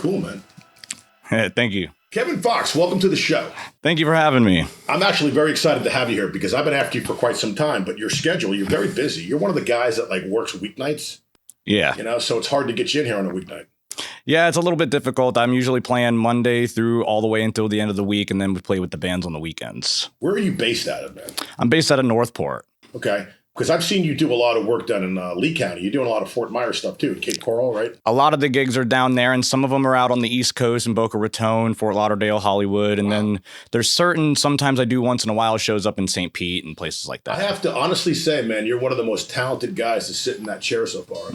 cool, man. Thank you. Kevin Fox, welcome to the show. Thank you for having me. I'm actually very excited to have you here because I've been after you for quite some time, but your schedule, you're very busy. You're one of the guys that like works weeknights. Yeah. You know, so it's hard to get you in here on a weeknight. Yeah, it's a little bit difficult. I'm usually playing Monday through all the way until the end of the week, and then we play with the bands on the weekends. Where are you based out of, man? I'm based out of Northport. Okay. Because I've seen you do a lot of work down in Lee County. You're doing a lot of Fort Myers stuff too, Cape Coral, right? A lot of the gigs are down there, and some of them are out on the East Coast in Boca Raton, Fort Lauderdale, Hollywood. And then there's sometimes I do once in a while shows up in St. Pete and places like that. I have to honestly say, man, you're one of the most talented guys to sit in that chair so far on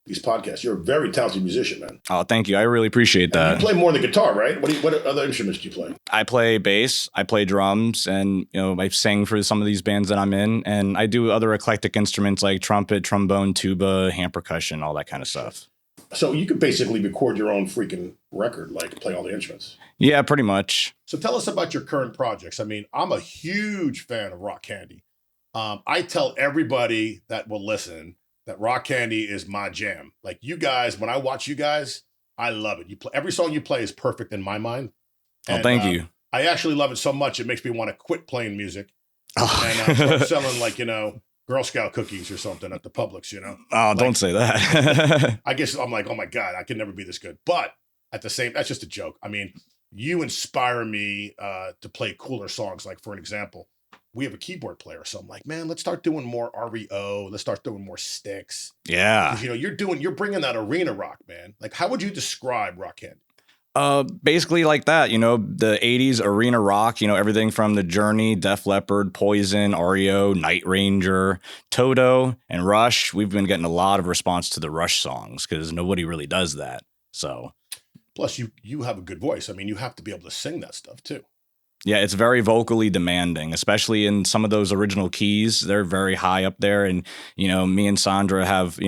these podcasts. You're a very talented musician, man. Oh, thank you. I really appreciate that. And you play more than guitar, right? What other instruments do you play? I play bass, I play drums, and I sing for some of these bands that I'm in, and I do other eclectic instruments like trumpet, trombone, tuba, hand percussion, all that kind of stuff. So you could basically record your own freaking record, like play all the instruments. Yeah, pretty much. So tell us about your current projects. I mean, I'm a huge fan of Rock Candy. I tell everybody that will listen that Rock Candy is my jam. Like you guys, when I watch you guys, I love it. Every song you play is perfect in my mind. And, thank you. I actually love it so much it makes me want to quit playing music and start selling Girl Scout cookies or something at the Publix. Oh, don't say that. I guess I'm like, oh my God, I can never be this good. But at the same, that's just a joke. I mean, you inspire me to play cooler songs. Like for an example, we have a keyboard player. So I'm like, man, let's start doing more REO. Let's start doing more sticks. Yeah. You're bringing that arena rock, man. Like, how would you describe Rock Candy? Basically like that, the 80s arena rock, everything from The Journey, Def Leppard, Poison, REO, Night Ranger, Toto, and Rush. We've been getting a lot of response to the Rush songs because nobody really does that. So, plus you have a good voice. I mean, you have to be able to sing that stuff too. Yeah, it's very vocally demanding, especially in some of those original keys. They're very high up there. And, me and Sandra have,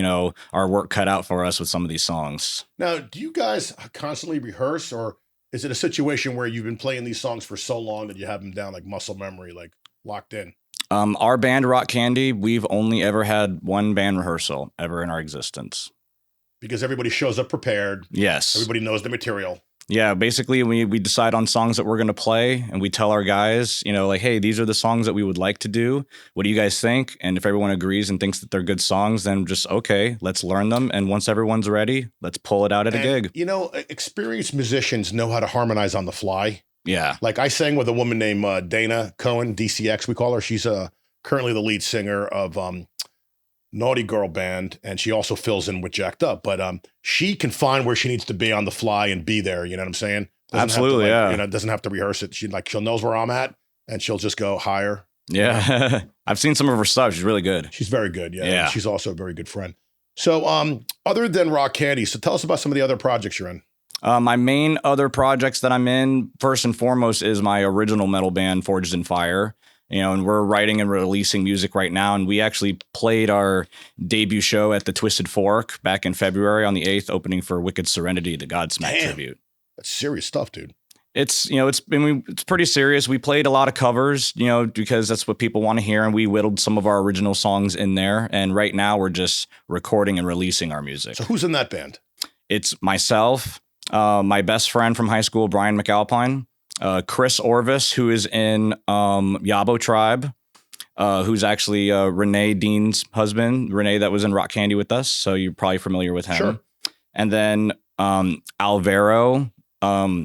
our work cut out for us with some of these songs. Now, do you guys constantly rehearse, or is it a situation where you've been playing these songs for so long that you have them down like muscle memory, like locked in? Our band, Rock Candy, we've only ever had one band rehearsal ever in our existence. Because everybody shows up prepared. Yes. Everybody knows the material. Yeah, basically we decide on songs that we're going to play, and we tell our guys, hey, these are the songs that we would like to do. What do you guys think? And if everyone agrees and thinks that they're good songs, then just, okay, let's learn them. And once everyone's ready, let's pull it out at a gig. Experienced musicians know how to harmonize on the fly. Yeah. Like I sang with a woman named Dana Cohen, DCX, we call her. She's currently the lead singer of Naughty Girl Band, and she also fills in with Jacked Up, but she can find where she needs to be on the fly and be there. You know what I'm saying? Absolutely, yeah. Doesn't have to rehearse it. She'll knows where I'm at, and she'll just go higher. Yeah, I've seen some of her stuff. She's really good. She's very good. Yeah. She's also a very good friend. So, other than Rock Candy, so tell us about some of the other projects you're in. My main other projects that I'm in, first and foremost, is my original metal band, Forged in Fire. And we're writing and releasing music right now. And we actually played our debut show at the Twisted Fork back in February on the 8th, opening for Wicked Serenity, the Godsmack tribute. That's serious stuff, dude. It's pretty serious. We played a lot of covers, because that's what people want to hear. And we whittled some of our original songs in there. And right now we're just recording and releasing our music. So who's in that band? It's myself, my best friend from high school, Brian McAlpine. Chris Orvis, who is in Yabo Tribe, who's actually Renee Dean's husband. Renee that was in Rock Candy with us, so you're probably familiar with him. Sure. And then Alvaro,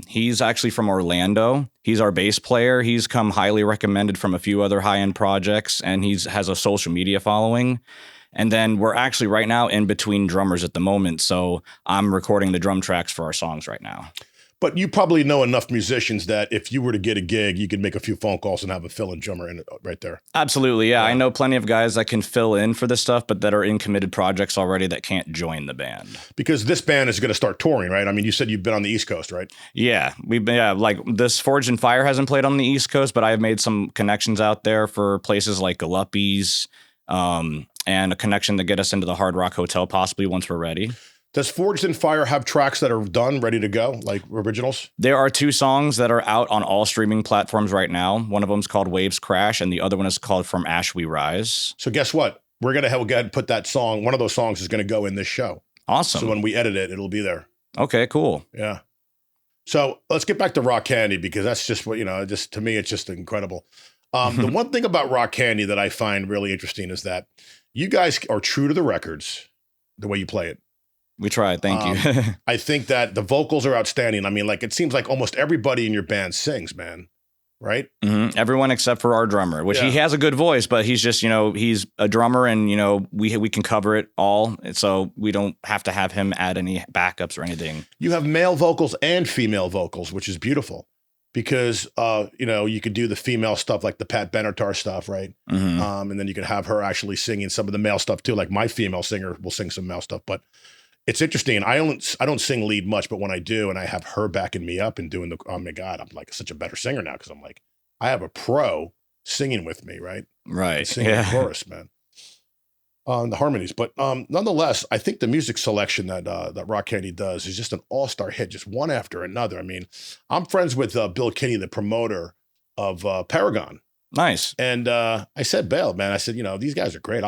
he's actually from Orlando. He's our bass player. He's come highly recommended from a few other high-end projects, and has a social media following. And then we're actually right now in between drummers at the moment, so I'm recording the drum tracks for our songs right now. But you probably know enough musicians that if you were to get a gig, you could make a few phone calls and have a fill-in drummer in it right there. Absolutely, yeah. I know plenty of guys that can fill in for this stuff, but that are in committed projects already that can't join the band. Because this band is going to start touring, right? I mean, you said you've been on the East Coast, right? Yeah, like this Forged in Fire hasn't played on the East Coast, but I've made some connections out there for places like Galuppi's, and a connection to get us into the Hard Rock Hotel possibly once we're ready. Does Forged in Fire have tracks that are done, ready to go, like originals? There are 2 songs that are out on all streaming platforms right now. One of them is called Waves Crash, and the other one is called From Ash We Rise. So guess what? We're going to go ahead and put that song, one of those songs is going to go in this show. Awesome. So when we edit it, it'll be there. Okay, cool. Yeah. So let's get back to Rock Candy because that's just what, just to me, it's just incredible. The one thing about Rock Candy that I find really interesting is that you guys are true to the records, the way you play it. We tried. Thank you. I think that the vocals are outstanding. I mean, like, it seems like almost everybody in your band sings, man. Right? Everyone except for our drummer, which he has a good voice, but he's just, he's a drummer and, we can cover it all. So we don't have to have him add any backups or anything. You have male vocals and female vocals, which is beautiful because, you could do the female stuff like the Pat Benatar stuff, right? And then you could have her actually singing some of the male stuff too. Like my female singer will sing some male stuff, but it's interesting. I don't sing lead much, but when I do, and I have her backing me up and doing oh my God, I'm like such a better singer now because I'm like, I have a pro singing with me, right? Right. Singing the chorus, man. The harmonies. But nonetheless, I think the music selection that Rock Candy does is just an all-star hit, just one after another. I mean, I'm friends with Bill Kinney, the promoter of Paragon. Nice. And I said, Bill, man, I said, these guys are great.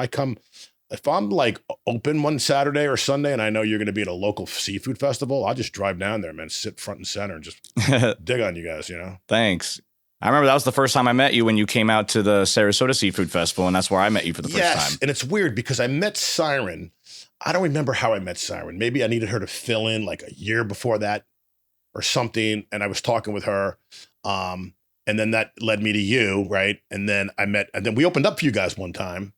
If I'm like open one Saturday or Sunday and I know you're going to be at a local seafood festival, I'll just drive down there, man, sit front and center and just dig on you guys, Thanks. I remember that was the first time I met you when you came out to the Sarasota Seafood Festival, and that's where I met you for the first time. And it's weird because I met Siren. I don't remember how I met Siren. Maybe I needed her to fill in like a year before that or something, and I was talking with her. And then that led me to you, right? And then we opened up for you guys one time.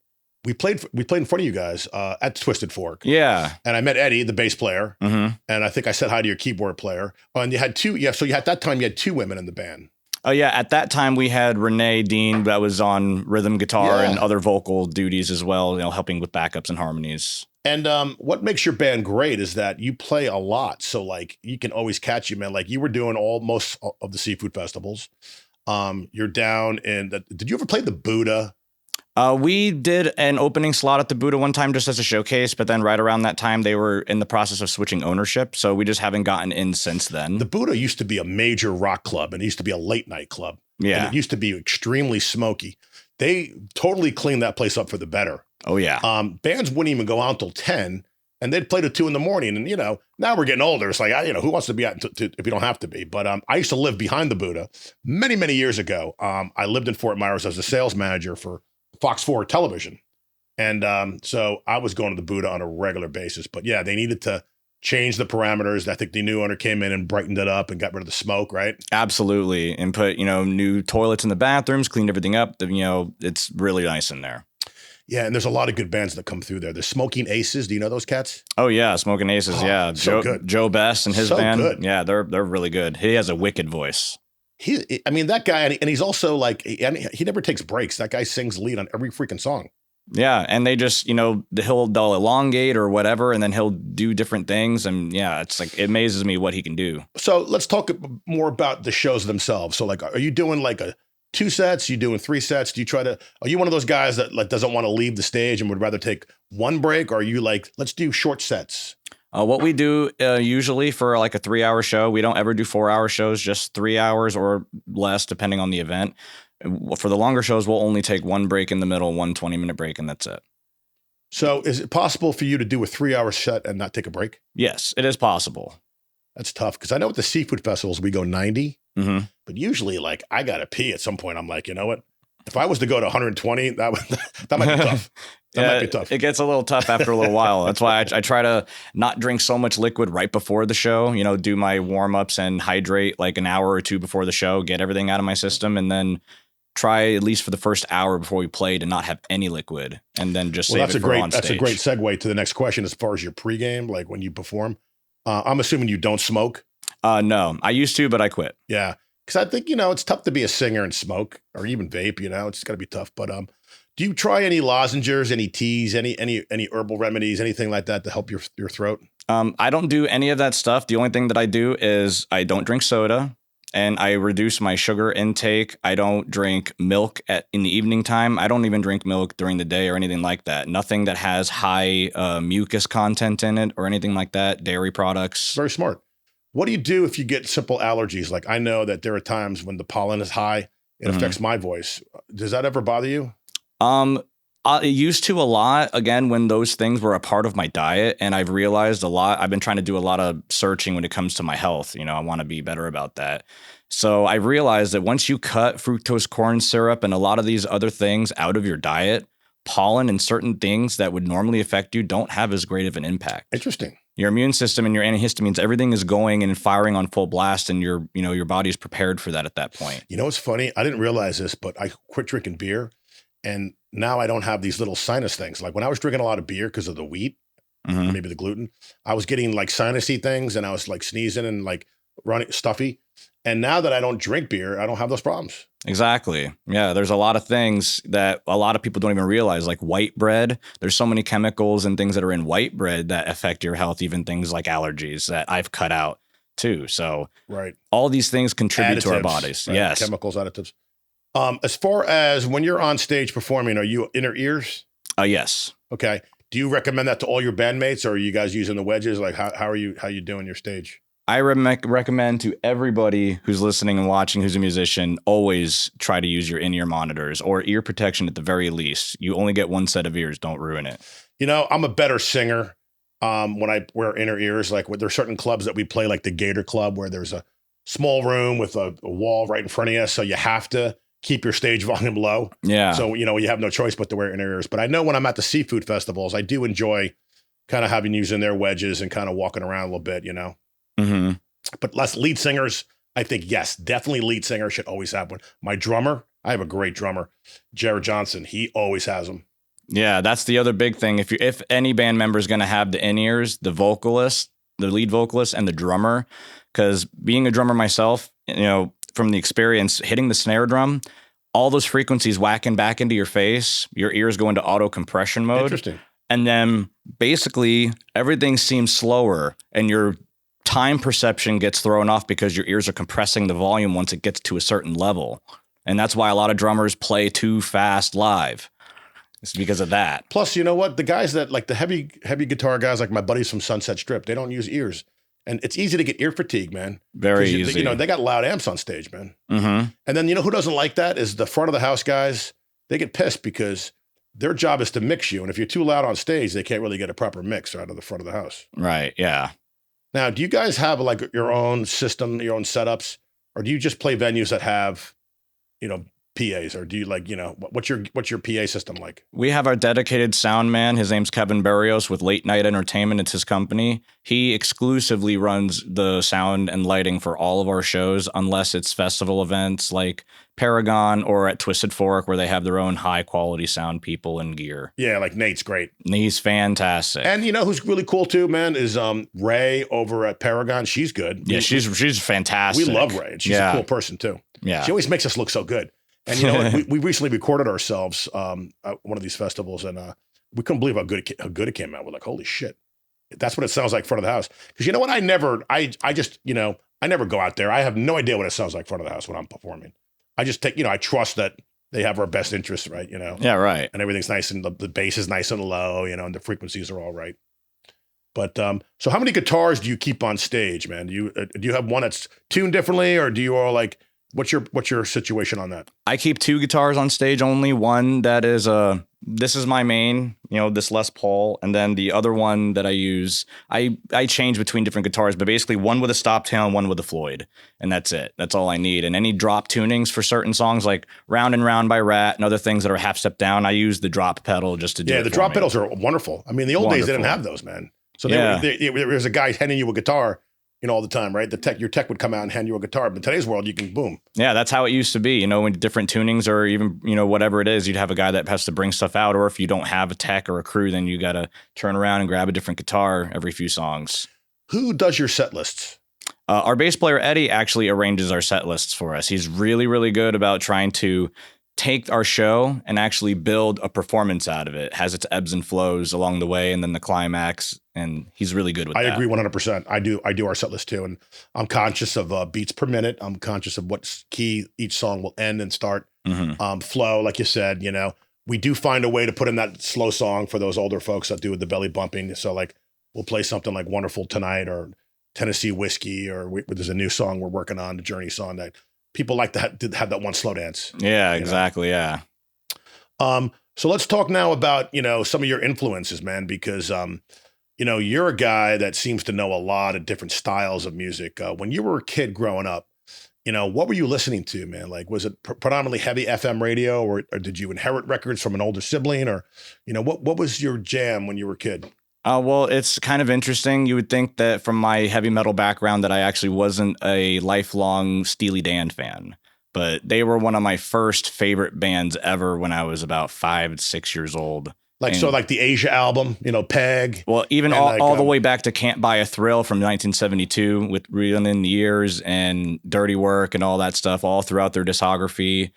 We played in front of you guys at Twisted Fork. Yeah. And I met Eddie, the bass player. And I think I said hi to your keyboard player. And you had two. Yeah. So you had that time, you had two women in the band. Oh, yeah. At that time, we had Renee Dean that was on rhythm guitar and other vocal duties as well, helping with backups and harmonies. And what makes your band great is that you play a lot. So, like, you can always catch you, man. Like, you were doing most of the seafood festivals. You're down in did you ever play the Buddha? We did an opening slot at the Buddha one time just as a showcase, but then right around that time, they were in the process of switching ownership. So we just haven't gotten in since then. The Buddha used to be a major rock club and it used to be a late night club. Yeah. And it used to be extremely smoky. They totally cleaned that place up for the better. Oh, yeah. Bands wouldn't even go out until 10 and they'd play till 2 a.m. And, now we're getting older. It's like, who wants to be out if you don't have to be? But I used to live behind the Buddha many, many years ago. I lived in Fort Myers as a sales manager for Fox 4 television. And so I was going to the Buddha on a regular basis. But yeah, they needed to change the parameters. I think the new owner came in and brightened it up and got rid of the smoke, right? Absolutely. And put, new toilets in the bathrooms, cleaned everything up. It's really nice in there. Yeah, and there's a lot of good bands that come through there. The Smoking Aces. Do you know those cats? Oh, yeah. Smoking Aces. Yeah. So good. Joe Best and his band. Good. Yeah, they're really good. He has a wicked voice. That guy, and he's also like, he never takes breaks. That guy sings lead on every freaking song. Yeah, and they just, they'll elongate or whatever, and then he'll do different things. And yeah, it's like, it amazes me what he can do. So let's talk more about the shows themselves. So like, are you doing like 2 sets? You doing 3 sets? Are you one of those guys that like doesn't want to leave the stage and would rather take one break? Or are you like, let's do short sets? What we do usually for like a 3-hour show, we don't ever do 4-hour shows, just 3 hours or less, depending on the event. For the longer shows, we'll only take one break in the middle, 1 20-minute break, and that's it. So is it possible for you to do a 3-hour set and not take a break? Yes, it is possible. That's tough because I know at the seafood festivals, we go 90, but usually like I got to pee at some point. I'm like, you know what? If I was to go to 120, that might be tough. That might be tough. It gets a little tough after a little while. That's why I try to not drink so much liquid right before the show, do my warm-ups and hydrate like an hour or 2 before the show, get everything out of my system, and then try at least for the first hour before we play to not have any liquid, and then just save it for on stage. That's a great segue to the next question as far as your pregame, like when you perform. I'm assuming you don't smoke? No, I used to, but I quit. Yeah. Because I think, it's tough to be a singer and smoke or even vape, it's got to be tough. But do you try any lozenges, any teas, any herbal remedies, anything like that to help your throat? I don't do any of that stuff. The only thing that I do is I don't drink soda and I reduce my sugar intake. I don't drink milk in the evening time. I don't even drink milk during the day or anything like that. Nothing that has high mucus content in it or anything like that. Dairy products. Very smart. What do you do if you get simple allergies? Like I know that there are times when the pollen is high, it affects my voice. Does that ever bother you? It used to a lot, again, when those things were a part of my diet. And I've realized a lot. I've been trying to do a lot of searching when it comes to my health. You know, I want to be better about that. So I've realized that once you cut fructose corn syrup and a lot of these other things out of your diet, pollen and certain things that would normally affect you don't have as great of an impact. Interesting. Your immune system and your antihistamines, everything is going and firing on full blast, and your body's prepared for that at that point. You know what's funny? I didn't realize this, but I quit drinking beer, and now I don't have these little sinus things. Like when I was drinking a lot of beer because of the wheat, maybe the gluten, I was getting like sinusy things, and I was like sneezing and like running stuffy. And now that I don't drink beer, I don't have those problems. Exactly. Yeah, there's a lot of things that a lot of people don't even realize, like white bread. There's so many chemicals and things that are in white bread that affect your health, even things like allergies that I've cut out too. So right, all these things contribute to our bodies. Right? Yes. Chemicals, additives. As far as when you're on stage performing, are you inner ears? Yes. Okay. Do you recommend that to all your bandmates, or are you guys using the wedges? Like how are you doing your stage? I recommend to everybody who's listening and watching who's a musician, always try to use your in-ear monitors or ear protection at the very least. You only get one set of ears. Don't ruin it. You know, I'm a better singer when I wear inner ears. Like there's certain clubs that we play, like the Gator Club, where there's a small room with a wall right in front of you. So you have to keep your stage volume low. Yeah. So, you know, you have no choice but to wear inner ears. But I know when I'm at the seafood festivals, I do enjoy kind of having using their wedges and kind of walking around a little bit, you know. Mm-hmm. But less lead singers, I think, yes, definitely lead singer should always have one. My drummer, I have a great drummer, Jared Johnson. He always has them. Yeah, that's the other big thing. If any band member is going to have the in-ears, the vocalist, the lead vocalist, and the drummer, because being a drummer myself, you know, from the experience, hitting the snare drum, all those frequencies whacking back into your face, your ears go into auto compression mode. Interesting. And then basically everything seems slower and your time perception gets thrown off because your ears are compressing the volume once it gets to a certain level. And that's why a lot of drummers play too fast live. It's because of that. Plus, you know what? The guys that like the heavy guitar guys, like my buddies from Sunset Strip, they don't use ears. And it's easy to get ear fatigue, man. Very easy. You know, they got loud amps on stage, man. Mm-hmm. And then, you know, who doesn't like that is the front of the house guys. They get pissed because their job is to mix you. And if you're too loud on stage, they can't really get a proper mix out of the front of the house. Right. Yeah. Now, do you guys have like your own system, your own setups, or do you just play venues that have, you know, PAs, or do you like, you know, what's your PA system like? We have our dedicated sound man. His name's Kevin Barrios with Late Night Entertainment. It's his company. He exclusively runs the sound and lighting for all of our shows, unless it's festival events like Paragon or at Twisted Fork, where they have their own high quality sound people and gear. Yeah, like Nate's great. He's fantastic. And you know who's really cool too, man, is Ray over at Paragon. She's good. Yeah, she's fantastic. We love Ray, and she's a cool person too. Yeah. She always makes us look so good. And you know, we recently recorded ourselves at one of these festivals, and we couldn't believe how good it came out. We're like, holy shit, that's what it sounds like front of the house. Because you know what, I just you know, I never go out there. I have no idea what it sounds like front of the house when I'm performing. I just take, you know, I trust that they have our best interests, right? You know, yeah, right. And everything's nice, and the bass is nice and low, you know, and the frequencies are all right. But so how many guitars do you keep on stage, man? Do you have one that's tuned differently, or do you all like? What's your situation on that? I keep two guitars on stage only. One that is this is my main, you know, this Les Paul, and then the other one that I use, I change between different guitars, but basically one with a stop tail and one with a Floyd, and that's it. That's all I need. And any drop tunings for certain songs like Round and Round by Rat and other things that are half step down, I use the drop pedal just to do it. Yeah, the drop pedals are wonderful. I mean, the old days they didn't have those, man. So there was a guy handing you a guitar, you know, all the time, right? Your tech would come out and hand you a guitar. But in today's world, you can boom. Yeah, that's how it used to be. You know, when different tunings or even, you know, whatever it is, you'd have a guy that has to bring stuff out. Or if you don't have a tech or a crew, then you got to turn around and grab a different guitar every few songs. Who does your set lists? Our bass player, Eddie, actually arranges our set lists for us. He's really, really good about trying to take our show and actually build a performance out of it. It has its ebbs and flows along the way, and then the climax. And he's really good with that. I agree 100%. I do our set list too, and I'm conscious of beats per minute. I'm conscious of what key each song will end and start. Mm-hmm. Flow, like you said, you know, we do find a way to put in that slow song for those older folks that do the belly bumping. So like we'll play something like Wonderful Tonight or Tennessee Whiskey, or there's a new song we're working on, the Journey song, that people like to have that one slow dance. Yeah, exactly. Know? Yeah. So let's talk now about, some of your influences, man, because, you're a guy that seems to know a lot of different styles of music. When you were a kid growing up, what were you listening to, man? Like, was it predominantly heavy FM radio, or did you inherit records from an older sibling, or, what was your jam when you were a kid? Well, it's kind of interesting. You would think that from my heavy metal background that I actually wasn't a lifelong Steely Dan fan, but they were one of my first favorite bands ever when I was about 5, 6 years old. Like the Asia album, Peg. Well, even all the way back to Can't Buy a Thrill from 1972 with Reeling in the Years and Dirty Work and all that stuff all throughout their discography.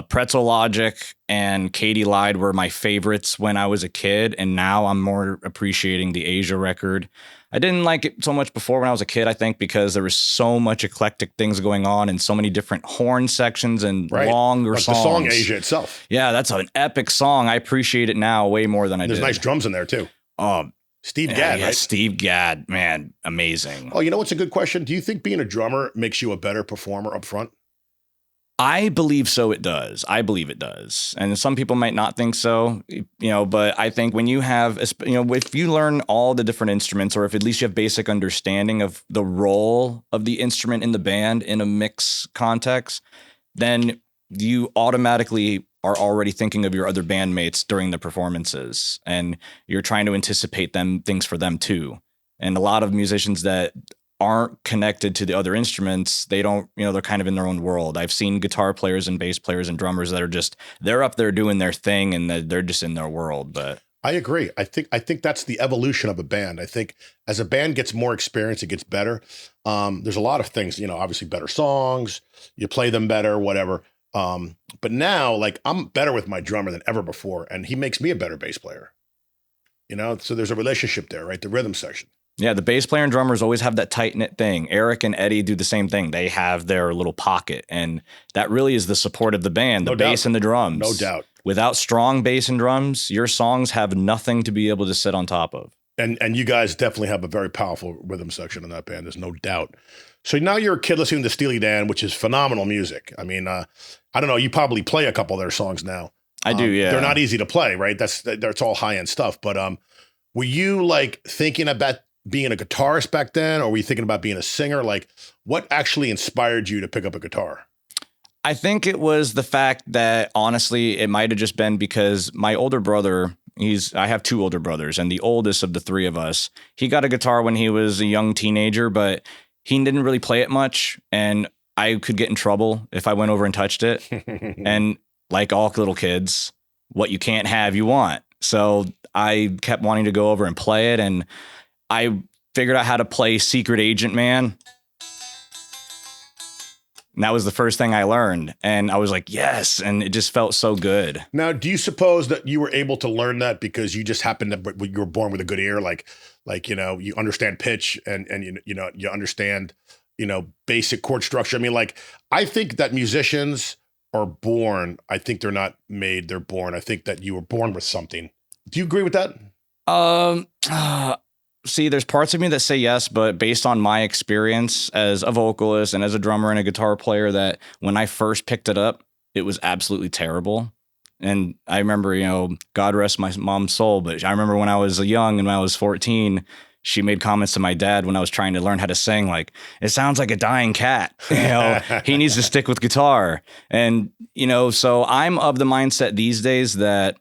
Pretzel Logic and Katie Lied were my favorites when I was a kid, and now I'm more appreciating the Asia record. I didn't like it so much before when I was a kid, I think, because there was so much eclectic things going on and so many different horn sections and longer songs. The song Asia itself. Yeah, that's an epic song. I appreciate it now way more than I did. There's nice drums in there, too. Steve Gadd, right? Steve Gadd, man, amazing. Oh, what's a good question? Do you think being a drummer makes you a better performer up front? I believe so. It does. I believe it does. And some people might not think so, but I think when you have, if you learn all the different instruments, or if at least you have basic understanding of the role of the instrument in the band in a mix context, then you automatically are already thinking of your other bandmates during the performances, and you're trying to anticipate things for them too. And a lot of musicians that aren't connected to the other instruments, they don't, they're kind of in their own world. I've seen guitar players and bass players and drummers that are they're up there doing their thing and they're just in their world. But I agree. I think that's the evolution of a band. I think as a band gets more experience, it gets better. There's a lot of things, obviously better songs, you play them better, whatever. But now, like, I'm better with my drummer than ever before, and he makes me a better bass player. So there's a relationship there, right? The rhythm section. Yeah, the bass player and drummers always have that tight-knit thing. Eric and Eddie do the same thing. They have their little pocket, and that really is the support of the band, the bass and the drums. No doubt. Without strong bass and drums, your songs have nothing to be able to sit on top of. And you guys definitely have a very powerful rhythm section in that band. There's no doubt. So now you're a kid listening to Steely Dan, which is phenomenal music. I mean, I don't know. You probably play a couple of their songs now. I do, yeah. They're not easy to play, right? That's all high-end stuff. But were you, like, thinking about being a guitarist back then, or were you thinking about being a singer? Like, what actually inspired you to pick up a guitar? I think it was the fact that, honestly, it might have just been because my older brother, I have 2 older brothers, and the oldest of the 3 of us, he got a guitar when he was a young teenager, but he didn't really play it much, and I could get in trouble if I went over and touched it. And like all little kids, what you can't have, you want. So I kept wanting to go over and play it, and I figured out how to play Secret Agent Man. And that was the first thing I learned. And I was like, yes. And it just felt so good. Now, do you suppose that you were able to learn that because you just happened to, you were born with a good ear? Like, you understand pitch and you understand, basic chord structure. I mean, like, I think that musicians are born. I think they're not made, they're born. I think that you were born with something. Do you agree with that? See, there's parts of me that say yes, but based on my experience as a vocalist and as a drummer and a guitar player, that when I first picked it up, it was absolutely terrible. And I remember, God rest my mom's soul, but I remember when I was young and when I was 14, she made comments to my dad when I was trying to learn how to sing, like, it sounds like a dying cat. He needs to stick with guitar. And, so I'm of the mindset these days that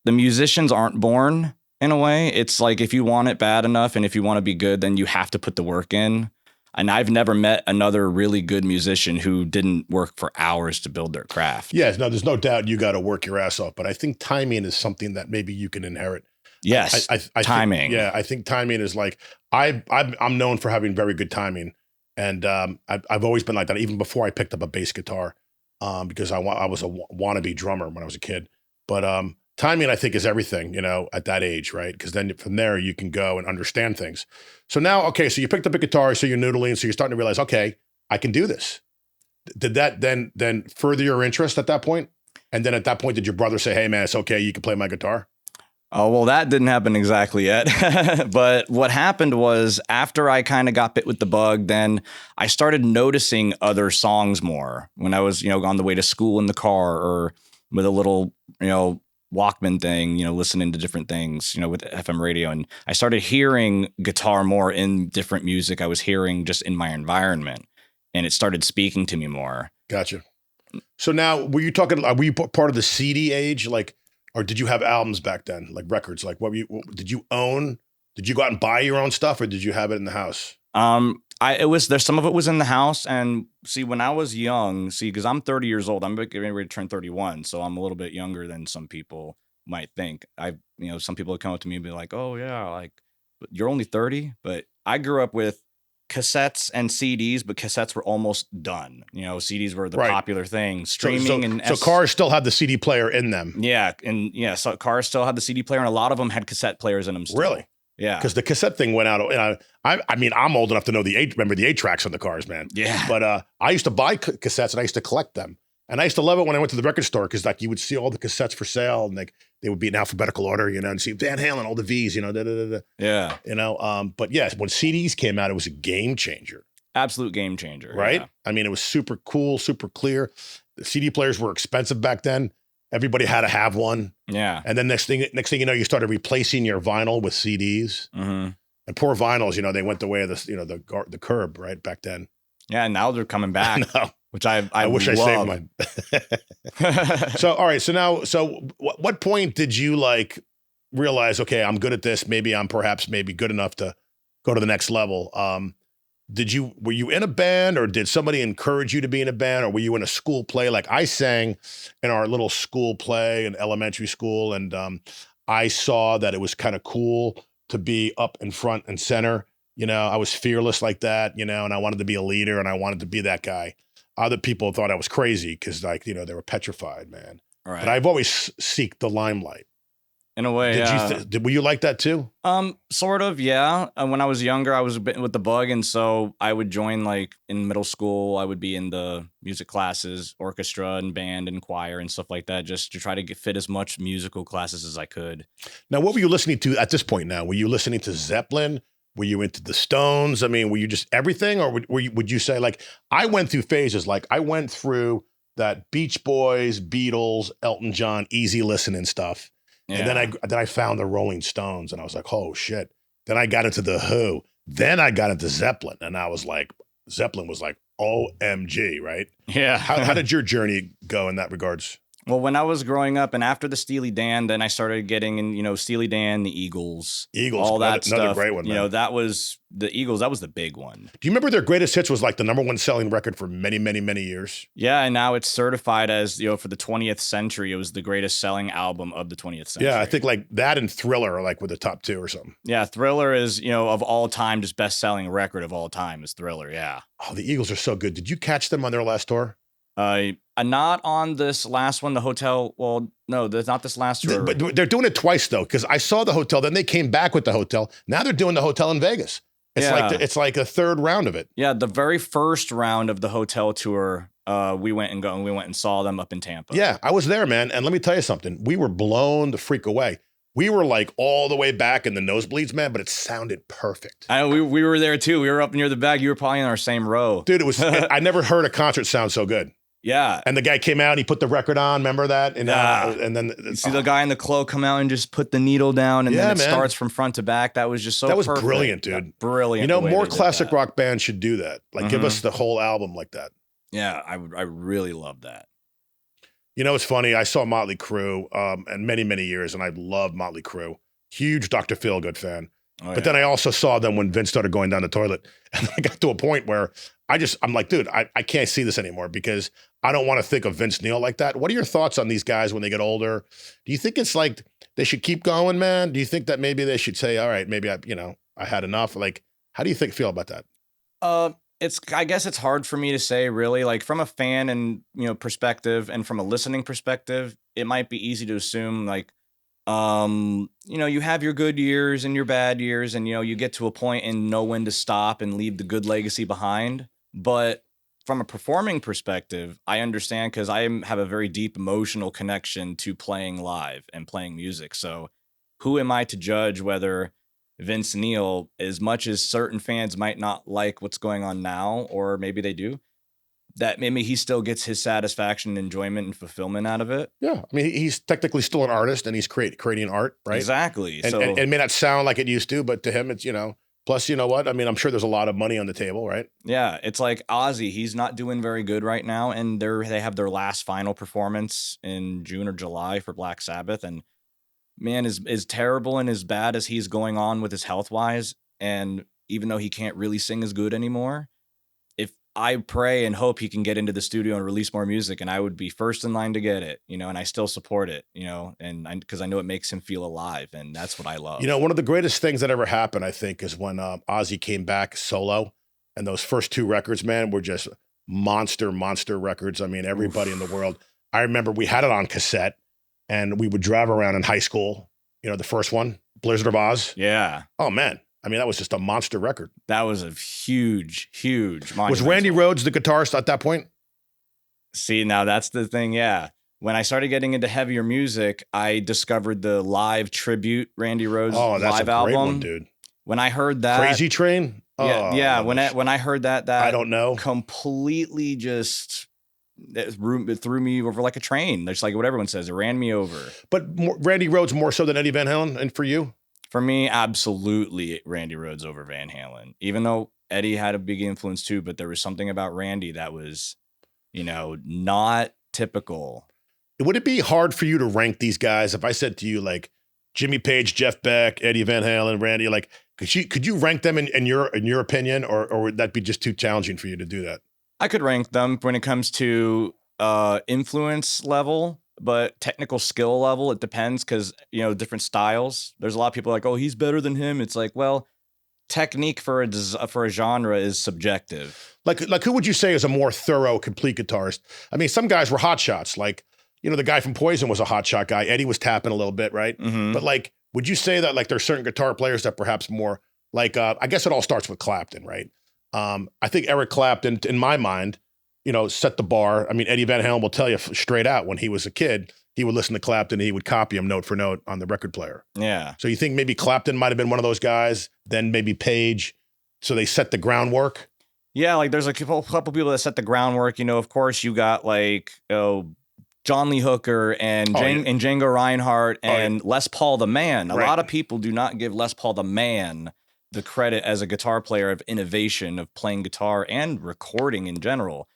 the musicians aren't born. In a way, it's like if you want it bad enough and if you want to be good, then you have to put the work in. And I've never met another really good musician who didn't work for hours to build their craft. Yes, no, there's no doubt you got to work your ass off. But I think timing is something that maybe you can inherit. Yes, timing. I think timing is like, I'm known for having very good timing. And I've always been like that, even before I picked up a bass guitar, because I was a wannabe drummer when I was a kid. But timing, I think, is everything, at that age, right? Because then from there, you can go and understand things. So now, okay, so you picked up a guitar, so you're noodling, so you're starting to realize, okay, I can do this. Did that then further your interest at that point? And then at that point, did your brother say, hey, man, it's okay, you can play my guitar? Oh, well, that didn't happen exactly yet. But what happened was after I kind of got bit with the bug, then I started noticing other songs more when I was, on the way to school in the car or with a little, Walkman thing, listening to different things, with FM radio. And I started hearing guitar more in different music I was hearing just in my environment. And it started speaking to me more. Gotcha. So now, were you part of the CD age? Like, or did you have albums back then, like records? Like, did you own? Did you go out and buy your own stuff, or did you have it in the house? There's some of it was in the house, and see, when I was young, because I'm 30 years old, I'm getting ready to turn 31, so I'm a little bit younger than some people might think. Some people would come up to me and be like, "Oh yeah, like you're only 30," but I grew up with cassettes and CDs, but cassettes were almost done. CDs were the popular thing. Streaming so cars still had the CD player in them. Yeah, so cars still had the CD player, and a lot of them had cassette players in them still. Really? Yeah, because the cassette thing went out. I mean, I'm old enough to know remember the 8-tracks on the cars, man. Yeah. But I used to buy cassettes and I used to collect them, and I used to love it when I went to the record store because like you would see all the cassettes for sale and like they would be in alphabetical order, and see Van Halen, all the V's, Yeah. But yes, when CDs came out, it was a game changer. Absolute game changer. Right? Yeah. I mean, it was super cool, super clear. The CD players were expensive back then. Everybody had to have one. Yeah. And then next thing you know, you started replacing your vinyl with CDs. Mm-hmm. And poor vinyls, they went the way of the curb, right, back then. Yeah, and now they're coming back. No. Which I wish love. I saved mine. So, all right. So what point did you like realize, okay, I'm good at this. Maybe I'm maybe good enough to go to the next level. Were you in a band, or did somebody encourage you to be in a band, or were you in a school play? Like I sang in our little school play in elementary school. And I saw that it was kind of cool to be up in front and center. I was fearless like that, and I wanted to be a leader and I wanted to be that guy. Other people thought I was crazy because they were petrified, man. Right. But I've always seeked the limelight. In a way, were you like that too? Sort of, yeah. When I was younger, I was a bit with the bug, and so I would join like in middle school. I would be in the music classes, orchestra and band and choir and stuff like that, just to try to fit as much musical classes as I could. Now, what were you listening to at this point? Now, were you listening to Zeppelin? Were you into the Stones? I mean, were you just everything, or would you say like I went through phases? Like I went through that Beach Boys, Beatles, Elton John, easy listening stuff. Yeah. And then I found the Rolling Stones, and I was like, oh shit. Then I got into the Who. Then I got into Zeppelin, and I was like, Zeppelin was like OMG, right? Yeah. How did your journey go in that regards? Well, when I was growing up, and after the Steely Dan, then I started getting in, Steely Dan, the Eagles, all that stuff. Another great one, man. That was the Eagles. That was the big one. Do you remember their greatest hits was like the #1 selling record for many, many, many years? Yeah, and now it's certified as, for the 20th century, it was the greatest selling album of the 20th century. Yeah, I think like that and Thriller are like with the top 2 or something. Yeah, Thriller is, of all time, just best selling record of all time is Thriller. Yeah. Oh, the Eagles are so good. Did you catch them on their last tour? Not on this last one, the Hotel. Well, no, that's not this last tour. But they're doing it twice though, because I saw the Hotel, then they came back with the Hotel. Now they're doing the Hotel in Vegas. It's like a third round of it. Yeah, the very first round of the Hotel tour, we went and saw them up in Tampa. Yeah, I was there, man, and let me tell you something. We were blown the freak away. We were like all the way back in the nosebleeds, man, but it sounded perfect. I know we were there too. We were up near the back. You were probably in our same row, dude. It was. I never heard a concert sound so good. Yeah. And the guy came out and he put the record on. Remember that? And, and then you see the guy in the cloak come out and just put the needle down, and then it starts from front to back. That was just so perfect. Brilliant, dude. Yeah, brilliant. More classic rock bands should do that. Like give us the whole album like that. Yeah, I really love that. It's funny. I saw Motley Crue and many, many years, and I loved Motley Crue. Huge Dr. Feelgood fan. But then I also saw them when Vince started going down the toilet. And I got to a point where I'm like, dude, I can't see this anymore because I don't want to think of Vince Neil like that. What are your thoughts on these guys when they get older? Do you think it's like they should keep going, man? Do you think that maybe they should say, all right, maybe I had enough? Like, how do you feel about that? I guess it's hard for me to say really, like from a fan and, perspective and from a listening perspective, it might be easy to assume like, you have your good years and your bad years, and, you get to a point and know when to stop and leave the good legacy behind. But from a performing perspective, I understand because I have a very deep emotional connection to playing live and playing music. So who am I to judge whether Vince Neil, as much as certain fans might not like what's going on now, or maybe they do, that maybe he still gets his satisfaction and enjoyment and fulfillment out of it. Yeah, I mean, he's technically still an artist, and he's creating art, right? Exactly. And, So and it may not sound like it used to, but to him, it's Plus, you know what? I mean, I'm sure there's a lot of money on the table, right? yeah, it's like Ozzy. He's not doing very good right now, and they have their last final performance in June or July for Black Sabbath, and man, is terrible and as bad as he's going on with his health wise, and even though he can't really sing as good anymore, if I pray and hope he can get into the studio and release more music, and I would be first in line to get it, and I still support it, and because I know it makes him feel alive, and that's what I love. One of the greatest things that ever happened, I think, is when Ozzy came back solo, and those first 2 records, man, were just monster records. I mean, everybody in the world. I remember we had it on cassette, and we would drive around in high school. The first one, Blizzard of Oz. Yeah. Oh man, I mean, that was just a monster record. That was a huge Was Randy Rhoads the guitarist at that point? See, now that's the thing. Yeah. When I started getting into heavier music, I discovered the live tribute Randy Rhoads live a album. Great one, dude. When I heard that, Crazy Train. Yeah. When I heard that I don't know, completely just it threw me over like a train. Just like what everyone says, it ran me over. But Randy Rhoads more so than Eddie Van Halen, and for you? For me, absolutely Randy Rhoads over Van Halen. Even though Eddie had a big influence too, but there was something about Randy that was, not typical. Would it be hard for you to rank these guys if I said to you like Jimmy Page, Jeff Beck, Eddie Van Halen, Randy? Like, could you rank them in your opinion, or would that be just too challenging for you to do that? I could rank them when it comes to influence level, but technical skill level, it depends because, different styles. There's a lot of people like, oh, he's better than him. It's like, well, technique for a genre is subjective. Like who would you say is a more thorough, complete guitarist? I mean, some guys were hot shots. Like, the guy from Poison was a hot shot guy. Eddie was tapping a little bit, right? Mm-hmm. But like, would you say that like there's certain guitar players that perhaps more like, I guess it all starts with Clapton, right? I think Eric Clapton, in my mind, set the bar. I mean, Eddie Van Halen will tell you straight out when he was a kid, he would listen to Clapton and he would copy him note for note on the record player. Yeah. So you think maybe Clapton might have been one of those guys, then maybe Page. So they set the groundwork. Yeah, like there's a couple people that set the groundwork. Of course, you got like John Lee Hooker and and Django Reinhardt and Les Paul the Man. A lot of people do not give Les Paul the Man the credit as a guitar player of innovation of playing guitar and recording in general.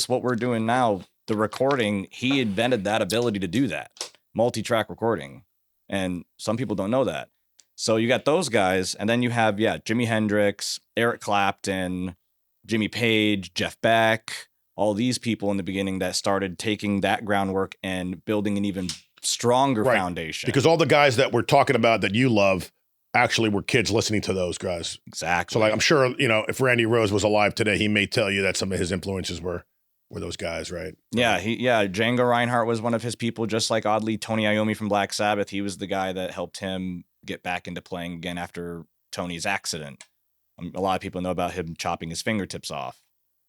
What we're doing now, the recording, he invented that ability to do that, multi-track recording. And some people don't know that. So you got those guys, and then you have, Jimi Hendrix, Eric Clapton, Jimmy Page, Jeff Beck, all these people in the beginning that started taking that groundwork and building an even stronger foundation. Because all the guys that we're talking about that you love actually were kids listening to those guys. Exactly. So like, I'm sure, if Randy Rhoads was alive today, he may tell you that some of his influences were those guys, right? Yeah, Django Reinhardt was one of his people, just like oddly Tony Iommi from Black Sabbath. He was the guy that helped him get back into playing again after Tony's accident. A lot of people know about him chopping his fingertips off.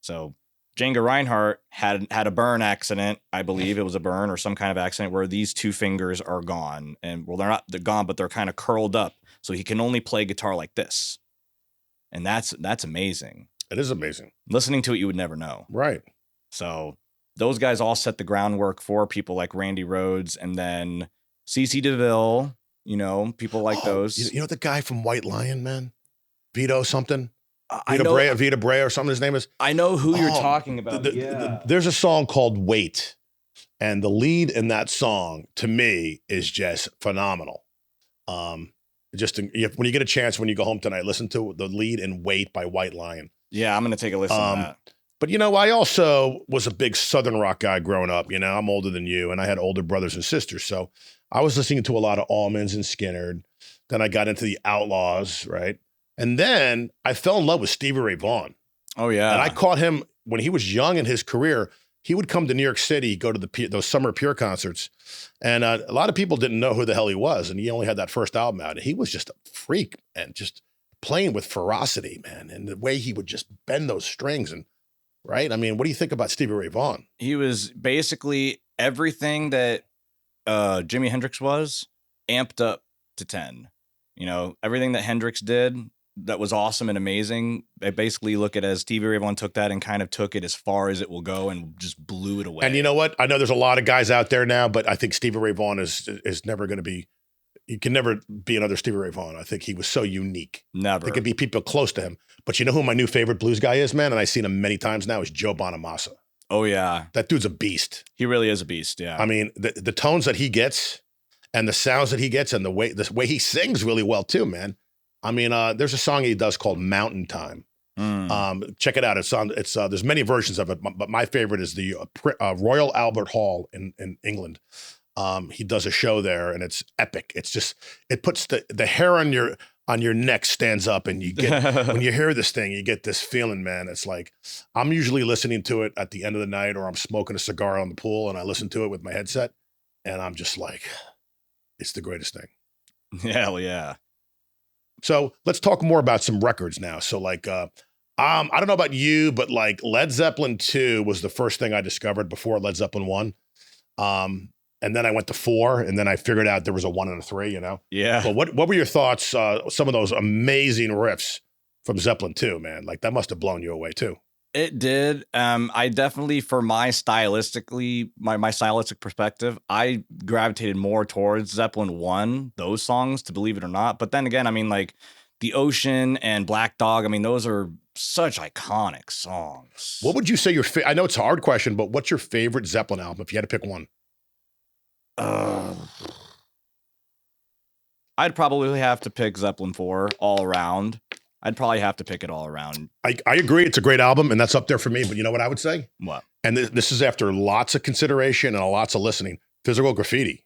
So Django Reinhardt had a burn accident. I believe it was a burn or some kind of accident where these 2 fingers are gone. And they're gone, but they're kind of curled up. So he can only play guitar like this. And that's amazing. It is amazing. Listening to it, you would never know. Right. So those guys all set the groundwork for people like Randy Rhoads and then CeCe DeVille, people like those. You know the guy from White Lion, man? Vito something? Vita Brea or something his name is? I know who you're talking about. There's a song called Wait. And the lead in that song, to me, is just phenomenal. When you get a chance, when you go home tonight, listen to the lead in Wait by White Lion. Yeah, I'm going to take a listen to that. But, I also was a big Southern rock guy growing up. I'm older than you, and I had older brothers and sisters. So I was listening to a lot of Allmans and Skynyrd. Then I got into the Outlaws, right? And then I fell in love with Stevie Ray Vaughan. Oh, yeah. And I caught him when he was young in his career. He would come to New York City, go to those Summer Pure concerts. And a lot of people didn't know who the hell he was. And he only had that first album out. And he was just a freak and just playing with ferocity, man. And the way he would just bend those strings and right? I mean, what do you think about Stevie Ray Vaughan? He was basically everything that Jimi Hendrix was amped up to 10. Everything that Hendrix did, that was awesome and amazing. I basically look at it as Stevie Ray Vaughan took that and kind of took it as far as it will go and just blew it away. And you know what? I know there's a lot of guys out there now, but I think Stevie Ray Vaughan is never going to be. He can never be another Stevie Ray Vaughan. I think he was so unique. Never. There could be people close to him. But you know who my new favorite blues guy is, man? And I've seen him many times now, is Joe Bonamassa. Oh, yeah. That dude's a beast. He really is a beast, yeah. I mean, the tones that he gets and the sounds that he gets and the way he sings really well too, man. I mean, there's a song he does called Mountain Time. Check it out. It's there's many versions of it, but my favorite is the Royal Albert Hall in England. He does a show there and it's epic. It's just, it puts the hair on your neck stands up, and you get, when you hear this thing, you get this feeling, man. It's like, I'm usually listening to it at the end of the night, or I'm smoking a cigar on the pool and I listen to it with my headset, and I'm just like, it's the greatest thing. Hell yeah. So let's talk more about some records now. So like, I don't know about you, but like Led Zeppelin 2 was the first thing I discovered before Led Zeppelin 1. And then I went to 4, and then I figured out there was a 1 and a 3, you know? Yeah. But what were your thoughts, some of those amazing riffs from Zeppelin 2, man? Like, that must have blown you away, too. It did. I definitely, for my stylistic perspective, I gravitated more towards Zeppelin 1, those songs, to believe it or not. But then again, I mean, like, The Ocean and Black Dog, I mean, those are such iconic songs. What would you say I know it's a hard question, but what's your favorite Zeppelin album, if you had to pick one? I'd probably have to pick Zeppelin 4 all around. I'd probably have to pick it all around. I agree. It's a great album, and that's up there for me. But you know what I would say? What? And this is after lots of consideration and lots of listening. Physical Graffiti.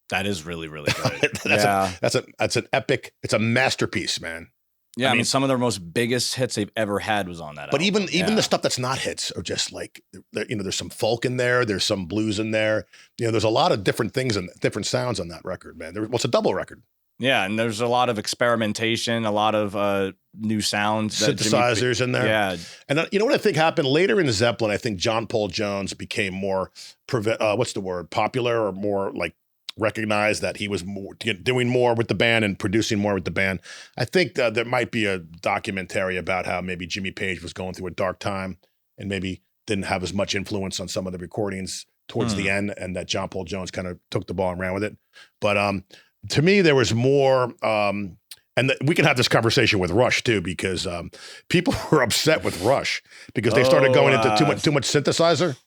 That is really, really good. That's an epic. It's a masterpiece, man. Yeah, I mean, some of their most biggest hits they've ever had was on that but album. Even the stuff that's not hits are just like, you know, there's some folk in there, there's some blues in there. You know, there's a lot of different things and different sounds on that record, man. It's a double record. Yeah, and there's a lot of experimentation, a lot of new sounds, synthesizers in there. Yeah, and you know what I think happened later in Zeppelin? I think John Paul Jones became more popular, or more like recognized, that he was doing more with the band and producing more with the band. I think there might be a documentary about how maybe Jimmy Page was going through a dark time and maybe didn't have as much influence on some of the recordings towards the end, and that John Paul Jones kind of took the ball and ran with it. But to me, there was more, we can have this conversation with Rush too, because people were upset with Rush because they started going into too much synthesizer.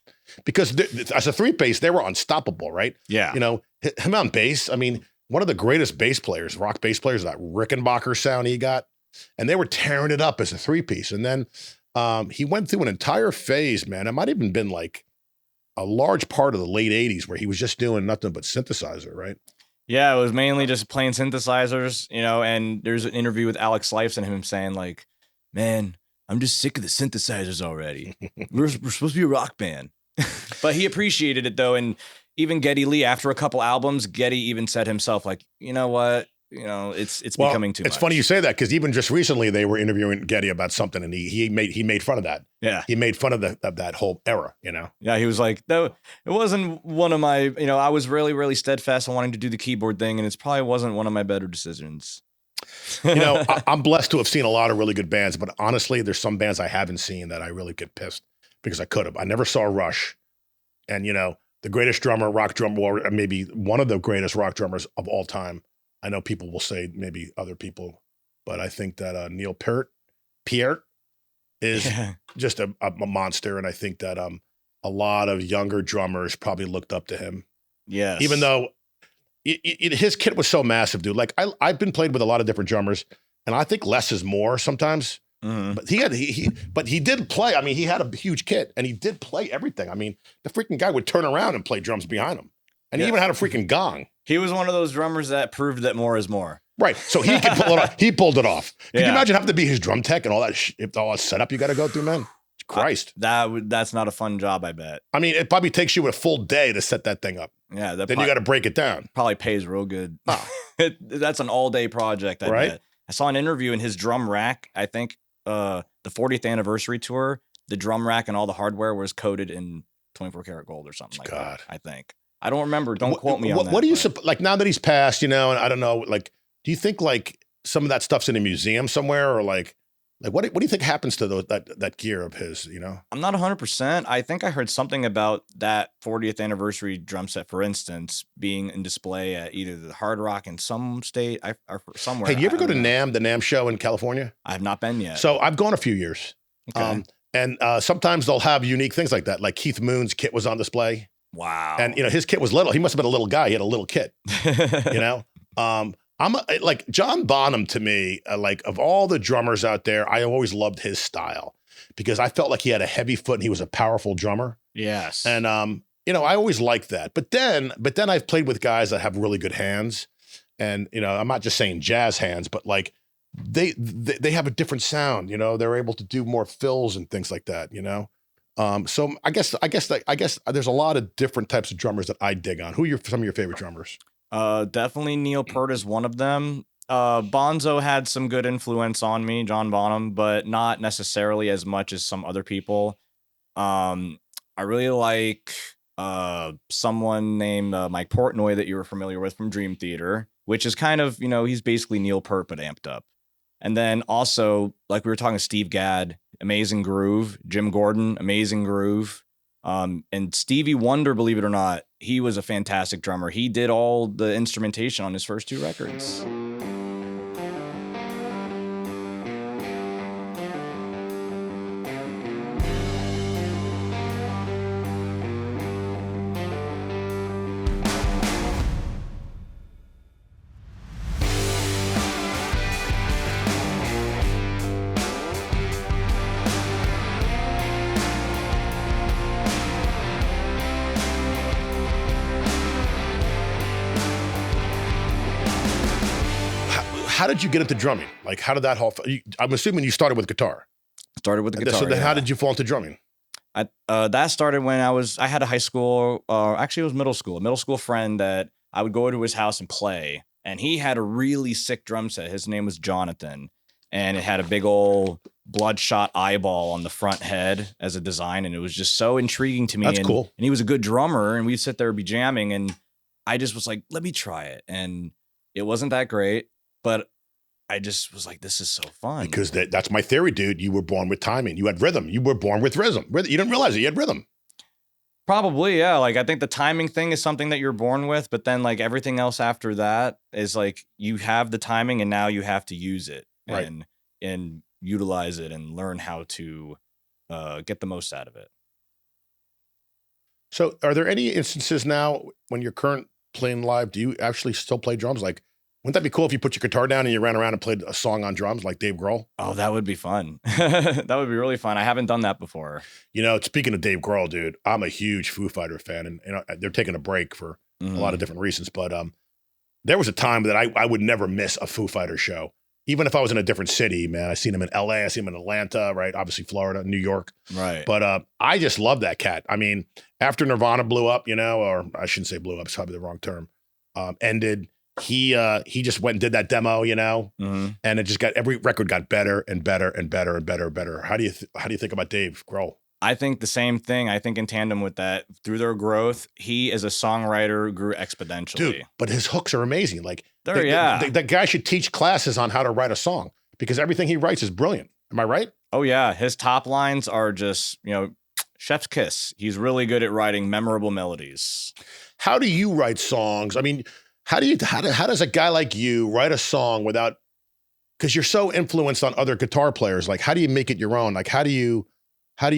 Because as a 3-bass, they were unstoppable, right? Yeah. You know, him on bass, I mean, one of the greatest bass players, rock bass players, that Rickenbacker sound he got, and they were tearing it up as a 3-piece. And then he went through an entire phase, man. It might have even been like a large part of the late 80s where he was just doing nothing but synthesizer, right? Yeah, it was mainly just playing synthesizers, you know, and there's an interview with Alex Lifeson and him saying like, man, I'm just sick of the synthesizers already. We're supposed to be a rock band. But he appreciated it though, and even Geddy Lee, after a couple albums, Geddy even said himself, like, you know what, you know, it's becoming too much. It's funny you say that, because even just recently they were interviewing Geddy about something, and he made fun of that. Yeah, he made fun of that whole era, you know. Yeah, he was like, no, it wasn't one of my, you know, I was really, really steadfast on wanting to do the keyboard thing, and it's probably wasn't one of my better decisions. You know, I'm blessed to have seen a lot of really good bands, but honestly, there's some bands I haven't seen that I really get pissed because I could have. I never saw Rush. And, you know, the greatest rock drummer, or maybe one of the greatest rock drummers of all time. I know people will say maybe other people, but I think that Neil Peart is just a monster. And I think that a lot of younger drummers probably looked up to him. Yes. Even though his kit was so massive, dude. Like, I've been played with a lot of different drummers, and I think less is more sometimes. Mm-hmm. But he did play. I mean, he had a huge kit, and he did play everything. I mean, the freaking guy would turn around and play drums behind him, and he even had a freaking gong. He was one of those drummers that proved that more is more. Right. So he could pull it off. He pulled it off. Can you imagine having to be his drum tech and all that all that setup you got to go through, man? Christ. That's not a fun job, I bet. I mean, it probably takes you a full day to set that thing up. Yeah. Then you got to break it down. Probably pays real good. Oh. That's an all-day project, I bet. I saw an interview in his drum rack, I think, the 40th anniversary tour, the drum rack and all the hardware was coated in 24 karat gold or something like that, I think. I don't remember. Don't quote me on that. What do you like now that he's passed, you know, and I don't know, like, do you think like some of that stuff's in a museum somewhere, or like what do you think happens to that gear of his? You know, I'm not 100%. I think I heard something about that 40th anniversary drum set, for instance, being in display at either the Hard Rock in some state or somewhere. hey, do you ever I go to don't know. NAMM, the NAMM show in California? I have not been yet. So I've gone a few years. Okay. And sometimes they'll have unique things like that. Like Keith Moon's kit was on display. Wow. And, you know, his kit was little. He must have been a little guy. He had a little kit, you know? Like John Bonham to me, like of all the drummers out there, I always loved his style because I felt like he had a heavy foot and he was a powerful drummer. Yes. And, you know, I always liked that. But then I've played with guys that have really good hands. And, you know, I'm not just saying jazz hands, but like they have a different sound, you know, they're able to do more fills and things like that, you know? So I guess there's a lot of different types of drummers that I dig on. Who are some of your favorite drummers? Definitely Neil Peart is one of them. Bonzo had some good influence on me, John Bonham, but not necessarily as much as some other people. I really like someone named Mike Portnoy that you were familiar with from Dream Theater, which is kind of, you know, he's basically Neil Peart but amped up. And then also, like we were talking, Steve Gadd, amazing groove. Jim Gordon, amazing groove. And Stevie Wonder, believe it or not, he was a fantastic drummer. He did all the instrumentation on his first 2 records. How did you get into drumming? Like, how did that whole? I'm assuming you started with guitar. Started with the guitar. So then, yeah. how did you fall into drumming? That started when I had a high school, actually it was a middle school friend that I would go to his house and play. And he had a really sick drum set. His name was Jonathan. And it had a big old bloodshot eyeball on the front head as a design. And it was just so intriguing to me. That's cool. And he was a good drummer. And we'd sit there and be jamming. And I just was like, let me try it. And it wasn't that great. But I just was like, this is so fun. Because that's my theory, dude. You were born with timing. You had rhythm. You were born with rhythm. You didn't realize it. You had rhythm. Probably, yeah. Like, I think the timing thing is something that you're born with, but then like everything else after that is like you have the timing and now you have to use it Right. and utilize it and learn how to get the most out of it. So, are there any instances now when you're current playing live? Do you actually still play drums? Like, wouldn't that be cool if you put your guitar down and you ran around and played a song on drums like Dave Grohl? Oh, that would be fun. That would be really fun. I haven't done that before. You know, speaking of Dave Grohl, dude, I'm a huge Foo Fighter fan, and you know, they're taking a break for a lot of different reasons. But there was a time that I would never miss a Foo Fighter show, even if I was in a different city. Man, I seen him in L.A., I seen him in Atlanta, right? Obviously, Florida, New York, Right. But I just love that cat. I mean, after Nirvana blew up, you know, or I shouldn't say blew up; it's probably the wrong term. Ended. He just went and did that demo, you know, and it just every record got better and better and better and better and better. How do you think about Dave Grohl? I think the same thing. I think in tandem with that, through their growth, he as a songwriter grew exponentially. Dude, but his hooks are amazing. Like, the guy should teach classes on how to write a song because everything he writes is brilliant. Am I right? Oh yeah, his top lines are just, you know, chef's kiss. He's really good at writing memorable melodies. How do you write songs? I mean, how does a guy like you write a song without, because you're so influenced on other guitar players, like how do you make it your own? Like how do you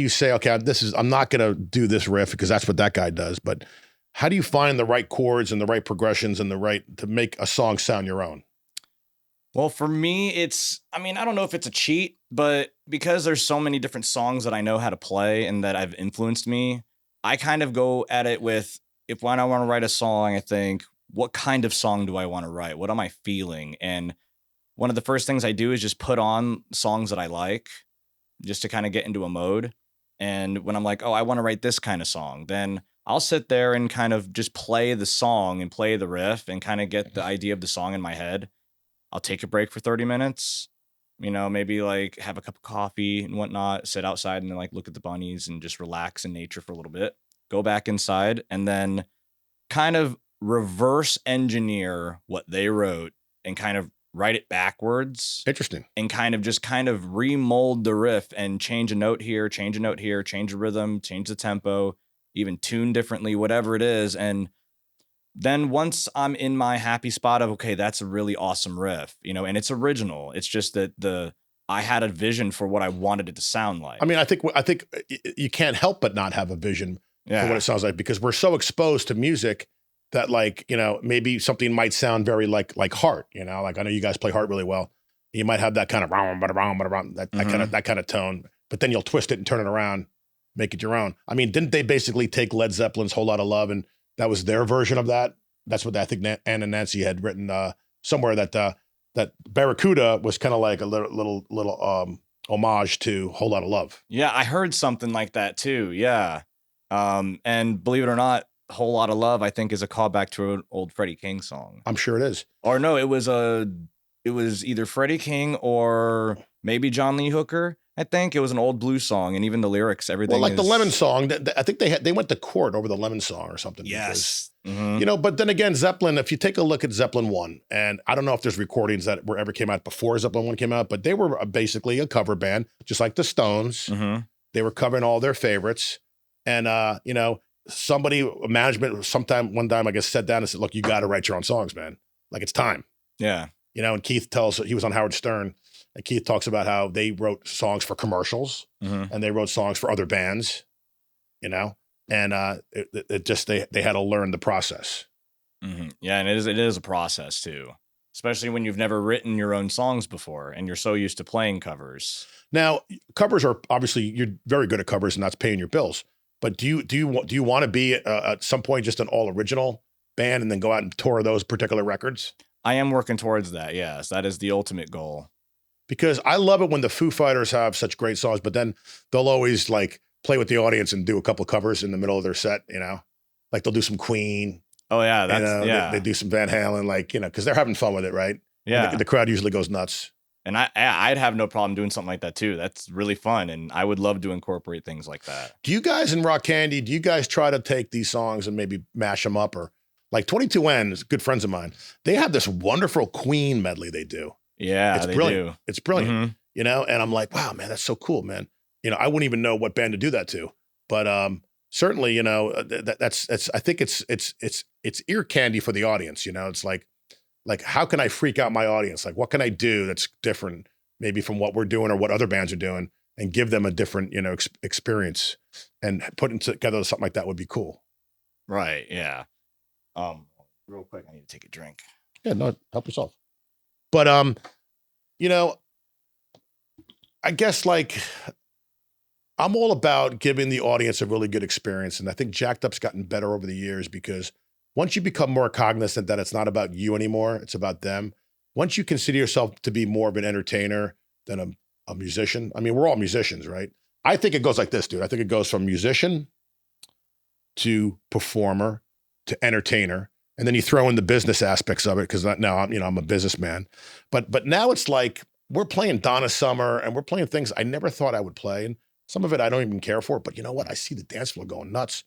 say, okay, I'm not going to do this riff because that's what that guy does, but how do you find the right chords and the right progressions and to make a song sound your own? Well, for me, I don't know if it's a cheat, but because there's so many different songs that I know how to play and that have influenced me, I kind of go at it with, when I want to write a song, I think, what kind of song do I want to write? What am I feeling? And one of the first things I do is just put on songs that I like just to kind of get into a mode. And when I'm like, oh, I want to write this kind of song, then I'll sit there and kind of just play the song and play the riff and kind of get the idea of the song in my head. I'll take a break for 30 minutes, you know, maybe like have a cup of coffee and whatnot, sit outside and then like look at the bunnies and just relax in nature for a little bit, go back inside and then kind of reverse engineer what they wrote and kind of write it backwards Interesting. and kind of remold the riff and change a note here, change a note here, change the rhythm, change the tempo, even tune differently, whatever it is. And then once I'm in my happy spot of, okay, that's a really awesome riff, and it's original. It's just that I had a vision for what I wanted it to sound like. I mean, I think you can't help but not have a vision for what it sounds like, because we're so exposed to music that, like, maybe something might sound very like Heart, like, I know you guys play Heart really well. You might have that kind of that kind of tone, but then you'll twist it and turn it around, make it your own. I mean, didn't they basically take Led Zeppelin's Whole Lotta Love, and that was their version of that? That's what I think Ann and Nancy had written somewhere, that Barracuda was kind of like a little homage to Whole Lotta Love. Yeah, I heard something like that too. Yeah. And believe it or not, Whole Lotta Love, I think, is a callback to an old Freddie King song. I'm sure it is. Or no, it was either Freddie King or maybe John Lee Hooker. I think it was an old blues song, and even the lyrics, everything. Well, like the Lemon song, I think they went to court over the Lemon song or something. Yes. Because, but then again, Zeppelin, if you take a look at Zeppelin 1, and I don't know if there's recordings that ever came out before Zeppelin 1 came out, but they were basically a cover band, just like the Stones. Mm-hmm. They were covering all their favorites. And, one time, I guess, sat down and said, look, you got to write your own songs, man. Like, it's time. Yeah. And Keith he was on Howard Stern, and Keith talks about how they wrote songs for commercials, and they wrote songs for other bands, and it just, they had to learn the process. Mm-hmm. Yeah, and it is a process too, especially when you've never written your own songs before and you're so used to playing covers. Now, covers are obviously, you're very good at covers, and that's paying your bills. But do you want to be at some point just an all original band and then go out and tour those particular records? I am working towards that. Yes, that is the ultimate goal. Because I love it when the Foo Fighters have such great songs, but then they'll always like play with the audience and do a couple covers in the middle of their set. Like they'll do some Queen. Oh yeah, They do some Van Halen, like, because they're having fun with it, right? Yeah, the crowd usually goes nuts. And I'd have no problem doing something like that too. That's really fun, and I would love to incorporate things like that. Do you guys in Rock Candy, try to take these songs and maybe mash them up? Or like 22N, good friends of mine, they have this wonderful Queen medley they do. Yeah, it's brilliant. It's brilliant, and I'm like, wow, man, that's so cool, man. I wouldn't even know what band to do that to, but certainly, that's I think it's ear candy for the audience. It's like, how can I freak out my audience? Like, what can I do that's different maybe from what we're doing or what other bands are doing, and give them a different, experience, and putting together something like that would be cool. Right. Yeah. Real quick, I need to take a drink. Yeah, no, help yourself. But, I guess, like, I'm all about giving the audience a really good experience. And I think Jacked Up's gotten better over the years, because once you become more cognizant that it's not about you anymore, it's about them. Once you consider yourself to be more of an entertainer than a musician, I mean, we're all musicians, right? I think it goes like this, dude. I think it goes from musician to performer to entertainer. And then you throw in the business aspects of it, because now I'm a businessman. But now it's like we're playing Donna Summer, and we're playing things I never thought I would play. And some of it I don't even care for. But you know what? I see the dance floor going nuts,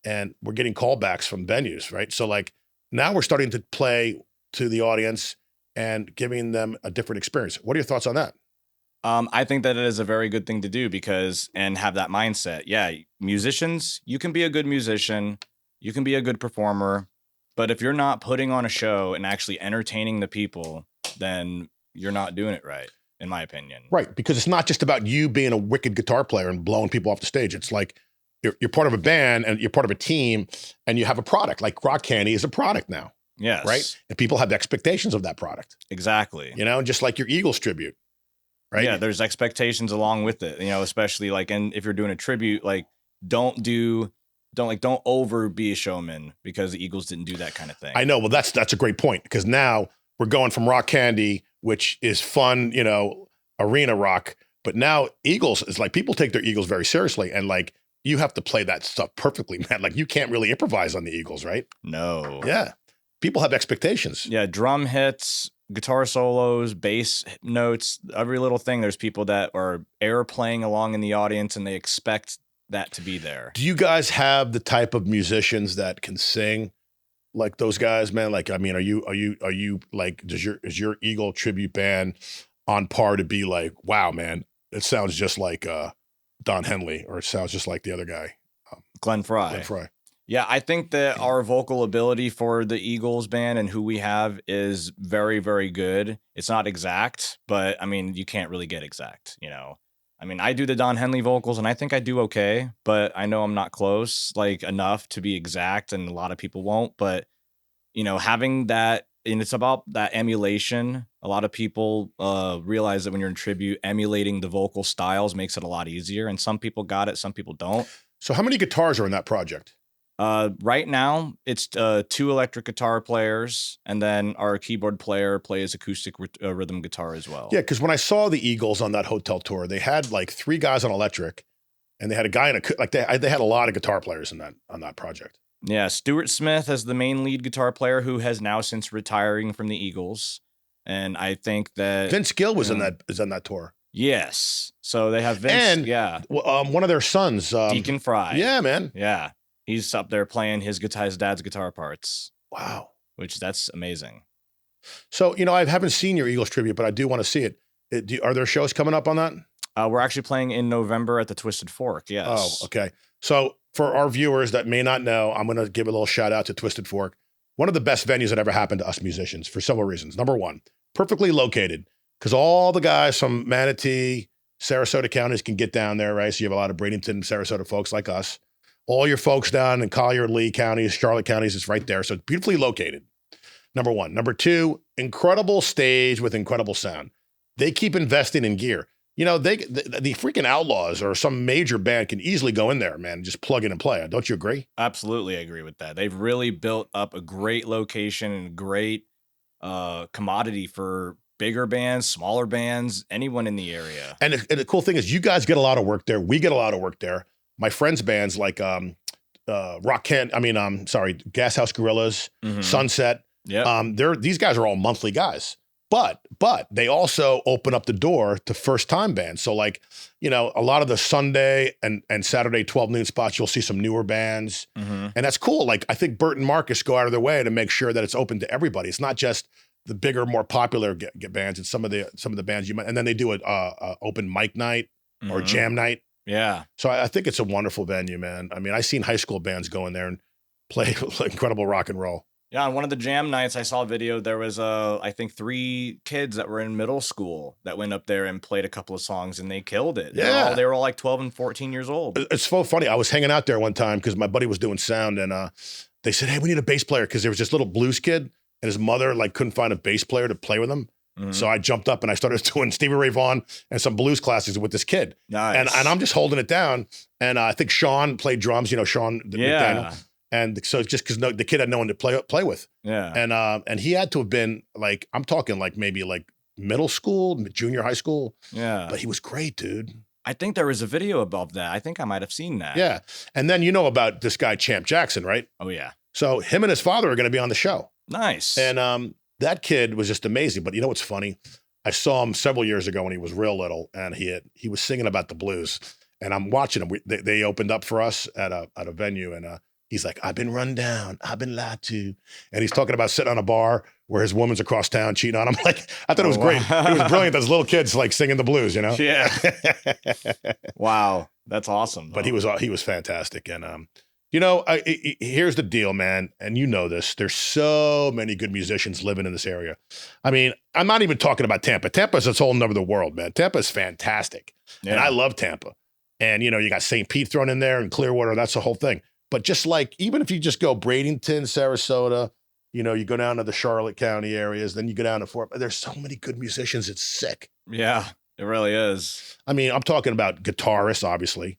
and we're getting callbacks from venues, right? So like now we're starting to play to the audience and giving them a different experience. What are your thoughts on that? I think that it is a very good thing to do, and have that mindset. Yeah, musicians, you can be a good musician, you can be a good performer, but if you're not putting on a show and actually entertaining the people, then you're not doing it right, in my opinion. Right, because it's not just about you being a wicked guitar player and blowing people off the stage. It's like you're part of a band, and you're part of a team, and you have a product. Like Rock Candy is a product now. Yes. Right? And people have expectations of that product. Exactly. Just like your Eagles tribute. Right? Yeah, there's expectations along with it, especially like, and if you're doing a tribute, like don't over be a showman, because the Eagles didn't do that kind of thing. I know. Well, that's a great point, because now we're going from Rock Candy, which is fun, arena rock, but now Eagles is like, people take their Eagles very seriously, and like you have to play that stuff perfectly, man. Like you can't really improvise on the Eagles, right? No. Yeah. People have expectations. Yeah, drum hits, guitar solos, bass notes, every little thing. There's people that are air playing along in the audience, and they expect that to be there. Do you guys have the type of musicians that can sing like those guys, man? Like, I mean, are you like, is your Eagle tribute band on par to be like, wow, man, it sounds just like Don Henley, or it sounds just like the other guy, Glenn Fry. Glenn Fry. Yeah, I think that our vocal ability for the Eagles band and who we have is very, very good. It's not exact, but I mean, you can't really get exact, you know. I mean, I do the Don Henley vocals and I think I do okay, but I know I'm not close, like enough to be exact, and a lot of people won't. But, you know, having that, and it's about that emulation. A lot of people realize that when you're in tribute, emulating the vocal styles makes it a lot easier. And some people got it, some people don't. So how many guitars are in that project? Right now, it's 2 electric guitar players, and then our keyboard player plays acoustic rhythm guitar as well. Yeah, because when I saw the Eagles on that hotel tour, they had like 3 guys on electric, and they had a guy in a like they had a lot of guitar players in that on that project. Yeah, Stuart Smith as the main lead guitar player, who has now since retiring from the Eagles, and I think that Vince Gill was in that tour. Yes, so they have Vince. And yeah, one of their sons, Deacon Fry. Yeah, man. Yeah, he's up there playing his dad's guitar parts. Wow, which that's amazing. So, you know, I haven't seen your Eagles tribute, but I do want to see it. Are there shows coming up on that? We're actually playing in November at the Twisted Fork. Yes. Oh, okay. So for our viewers that may not know, I'm going to give a little shout out to Twisted Fork. One of the best venues that ever happened to us musicians for several reasons. Number one, perfectly located, because all the guys from Manatee, Sarasota counties can get down there, right? So you have a lot of Bradenton, Sarasota folks like us. All your folks down in Collier, Lee counties, Charlotte counties, it's right there. So it's beautifully located. Number one. Number two, incredible stage with incredible sound. They keep investing in gear. You know, the freaking Outlaws or some major band can easily go in there, man, and just plug in and play. Don't you agree? Absolutely, I agree with that. They've really built up a great location and great commodity for bigger bands, smaller bands, anyone in the area. And the cool thing is you guys get a lot of work there. We get a lot of work there. My friends' bands like Gas House Gorillas, Sunset. Yeah. These guys are all monthly guys. But they also open up the door to first-time bands. So like, you know, a lot of the Sunday and Saturday 12 noon spots, you'll see some newer bands. And that's cool. Like, I think Bert and Marcus go out of their way to make sure that it's open to everybody. It's not just the bigger, more popular bands. It's some of the bands you might, and then they do a open mic night or jam night. Yeah. So I think it's a wonderful venue, man. I mean, I've seen high school bands go in there and play incredible rock and roll. Yeah, on one of the jam nights, I saw a video. There was, I think, 3 kids that were in middle school that went up there and played a couple of songs, and they killed it. Yeah. They were all like 12 and 14 years old. It's so funny. I was hanging out there one time because my buddy was doing sound, and they said, hey, we need a bass player, because there was this little blues kid, and his mother like couldn't find a bass player to play with him. So I jumped up and I started doing Stevie Ray Vaughan and some blues classes with this kid. Nice. And I'm just holding it down. And I think Sean played drums, you know, Sean McDaniel. And so just because the kid had no one to play with. Yeah. And he had to have been like, I'm talking like maybe like middle school, junior high school. Yeah. But he was great, dude. I think there was a video about that. I think I might have seen that. Yeah. And then you know about this guy, Champ Jackson, right? Oh, yeah. So him and his father are going to be on the show. Nice. And that kid was just amazing. But you know what's funny? I saw him several years ago when he was real little, and he was singing about the blues. And I'm watching him. They opened up for us at a venue, and he's like, I've been run down, I've been lied to, and he's talking about sitting on a bar where his woman's across town cheating on him. Like, I thought it was great. It was brilliant. Those little kids like singing the blues, you know? Yeah. Wow, that's awesome. But he was fantastic, and you know, here's the deal, man, and you know this. There's so many good musicians living in this area. I mean, I'm not even talking about Tampa. Tampa's its whole nother world, man. Tampa's fantastic, and I love Tampa. And, you know, you got St. Pete thrown in there and Clearwater. That's the whole thing. But just like, even if you just go Bradenton, Sarasota, you know, you go down to the Charlotte County areas, then you go down to Fort. There's so many good musicians. It's sick. Yeah, it really is. I mean, I'm talking about guitarists, obviously.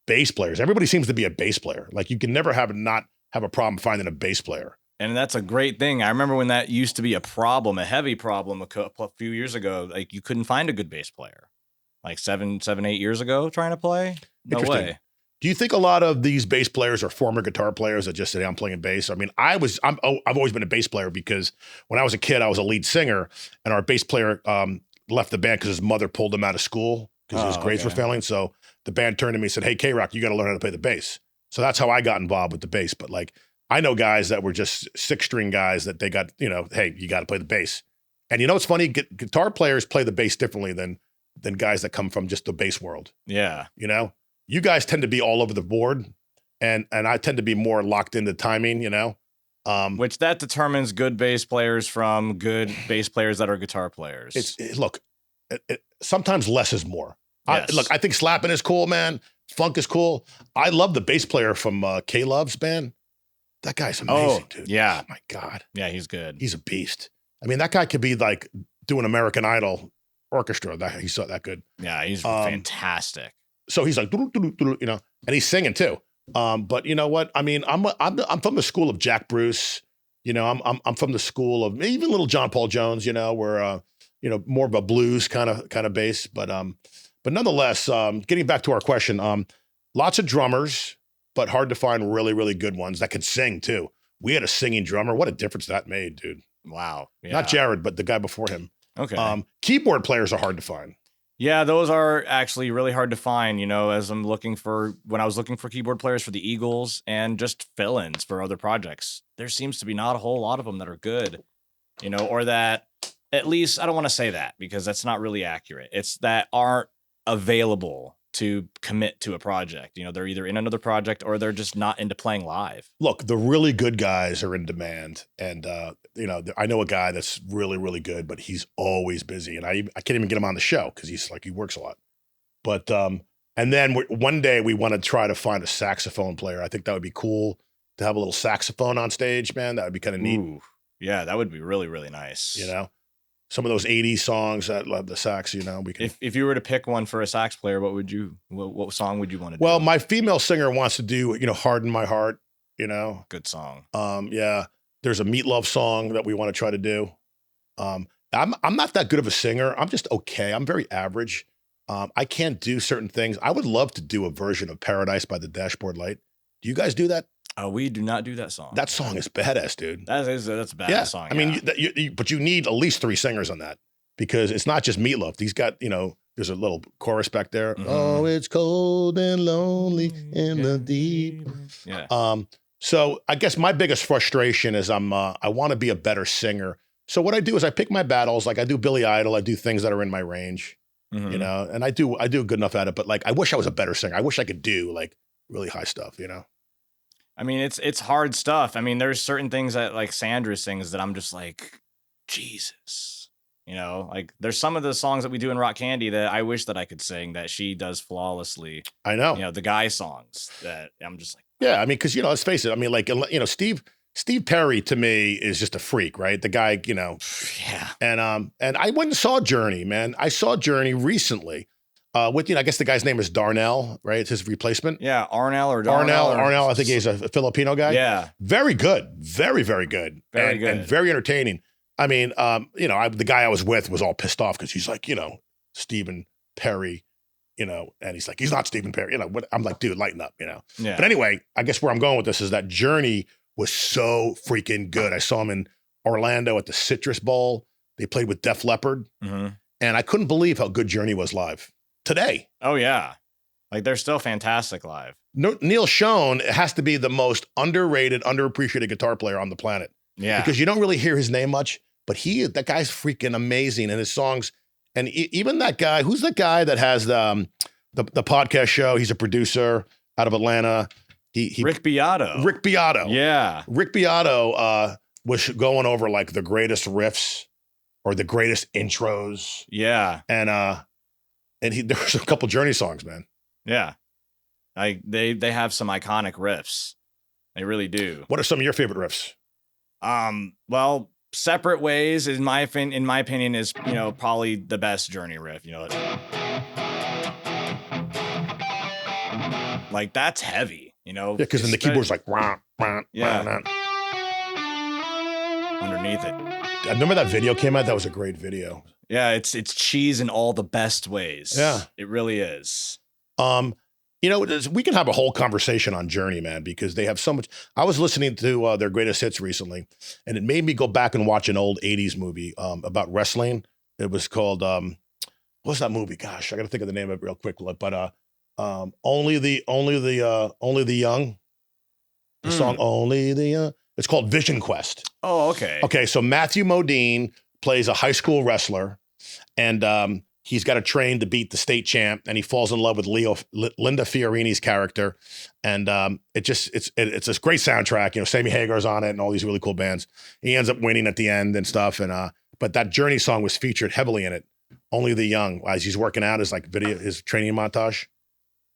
Bass players. Everybody seems to be a bass player. Like, you can never not have a problem finding a bass player. And that's a great thing. I remember when that used to be a problem, a heavy problem a few years ago. Like, you couldn't find a good bass player. Like 7, 8 years ago trying to play? No way. Do you think a lot of these bass players are former guitar players that just say, I'm playing bass? I mean, I've always been a bass player because when I was a kid, I was a lead singer, and our bass player left the band because his mother pulled him out of school because his grades were failing. So the band turned to me and said, hey, K-Rock, you got to learn how to play the bass. So that's how I got involved with the bass. But like, I know guys that were just 6-string guys that they got, hey, you got to play the bass. And you know what's funny? Guitar players play the bass differently than guys that come from just the bass world. Yeah. You guys tend to be all over the board, and I tend to be more locked into timing, Which that determines good bass players from good bass players that are guitar players. Look, sometimes less is more. Yes. I think slapping is cool, man. Funk is cool. I love the bass player from K-Love's band. That guy's amazing, dude. Yeah. Oh my God. Yeah, he's good. He's a beast. I mean, that guy could be like doing American Idol orchestra. He's so that good. Yeah, he's fantastic. So he's like, and he's singing too. But you know what? I mean, I'm from the school of Jack Bruce. I'm from the school of even little John Paul Jones. Where more of a blues kind of bass. But nonetheless, getting back to our question, lots of drummers, but hard to find really, really good ones that could sing too. We had a singing drummer. What a difference that made, dude. Wow. Yeah. Not Jared, but the guy before him. Okay. Keyboard players are hard to find. Yeah, those are actually really hard to find, as when I was looking for keyboard players for the Eagles and just fill-ins for other projects. There seems to be not a whole lot of them that are good, or that at least, I don't want to say that because that's not really accurate. It's that aren't available to commit to a project. They're either in another project or they're just not into playing live. Look, the really good guys are in demand. And, I know a guy that's really, really good, but he's always busy. And I can't even get him on the show because he works a lot. But, and then one day we want to try to find a saxophone player. I think that would be cool to have a little saxophone on stage, man. That would be kind of neat. Ooh, yeah, that would be really, really nice. Some of those 80s songs that love the sax, we can. If you were to pick one for a sax player, what song would you want to do? Well, my female singer wants to do, Harden My Heart, Good song. Yeah. There's a Meatloaf song that we want to try to do. I'm not that good of a singer. I'm just okay. I'm very average. I can't do certain things. I would love to do a version of Paradise by the Dashboard Light. Do you guys do that? We do not do that song. That song is badass, dude. That's a badass song. I mean, but you need at least 3 singers on that because it's not just Meatloaf. He's got, there's a little chorus back there. Mm-hmm. Oh, it's cold and lonely in the deep. Yeah. So I guess my biggest frustration is I want to be a better singer. So what I do is I pick my battles. Like I do Billy Idol. I do things that are in my range, mm-hmm. And I do good enough at it. But like, I wish I was a better singer. I wish I could do like really high stuff, I mean, it's hard stuff. I mean, there's certain things that like Sandra sings that I'm just like, Jesus, like there's some of the songs that we do in Rock Candy that I wish that I could sing that she does flawlessly. I know. The guy songs that I'm just like, yeah. I mean, because let's face it. I mean, like Steve Perry to me is just a freak, right? The guy, Yeah. And I went and saw Journey, man. I saw Journey recently. With I guess the guy's name is Darnell, right? It's his replacement. Yeah, Arnell or Darnell. Arnell, I think he's a Filipino guy. Yeah. Very good. Very, very good. Very good. And very entertaining. I mean, the guy I was with was all pissed off because he's like, Stephen Perry, and he's like, he's not Stephen Perry. I'm like, dude, lighten up, Yeah. But anyway, I guess where I'm going with this is that Journey was so freaking good. I saw him in Orlando at the Citrus Bowl. They played with Def Leppard. Mm-hmm. And I couldn't believe how good Journey was live. Today. Oh, yeah. Like, they're still fantastic live. Neil Schon has to be the most underrated, underappreciated guitar player on the planet. Yeah. Because you don't really hear his name much, but that guy's freaking amazing. And his songs, and even that guy, who's the guy that has the podcast show? He's a producer out of Atlanta. Rick Beato. Rick Beato. Yeah. Rick Beato was going over like the greatest riffs or the greatest intros. Yeah. And there was a couple Journey songs, man. Yeah. They have some iconic riffs. They really do. What are some of your favorite riffs? Well, Separate Ways, in my opinion, is, probably the best Journey riff. Like that's heavy, Yeah, because then the keyboard's like, wah, wah, yeah. wah, Underneath it. I remember that video came out. That was a great video. Yeah, it's cheese in all the best ways. Yeah. It really is. We can have a whole conversation on Journey, man, because they have so much. I was listening to their greatest hits recently, and it made me go back and watch an old 80s movie about wrestling. It was called, what's that movie? Gosh, I got to think of the name of it real quick. But Only the Young. The song Only the, it's called Vision Quest. Oh, okay. Okay, so Matthew Modine plays a high school wrestler, and he's got to train to beat the state champ, and he falls in love with Linda Fiorini's character, and it's this great soundtrack. You know, Sammy Hagar's on it, and all these really cool bands. He ends up winning at the end and stuff, and but that Journey song was featured heavily in it. Only the Young, as he's working out, his training montage.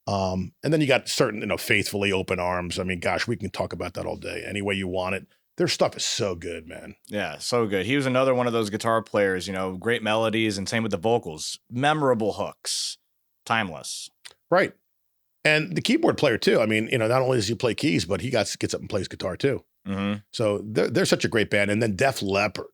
And then you got certain, Faithfully, Open Arms. I mean, gosh, we can talk about that all day. Any way you want it. Their stuff is so good, man. Yeah, so good. He was another one of those guitar players, great melodies, and same with the vocals. Memorable hooks. Timeless. Right. And the keyboard player, too. I mean, not only does he play keys, but he gets up and plays guitar, too. Mm-hmm. So they're such a great band. And then Def Leppard.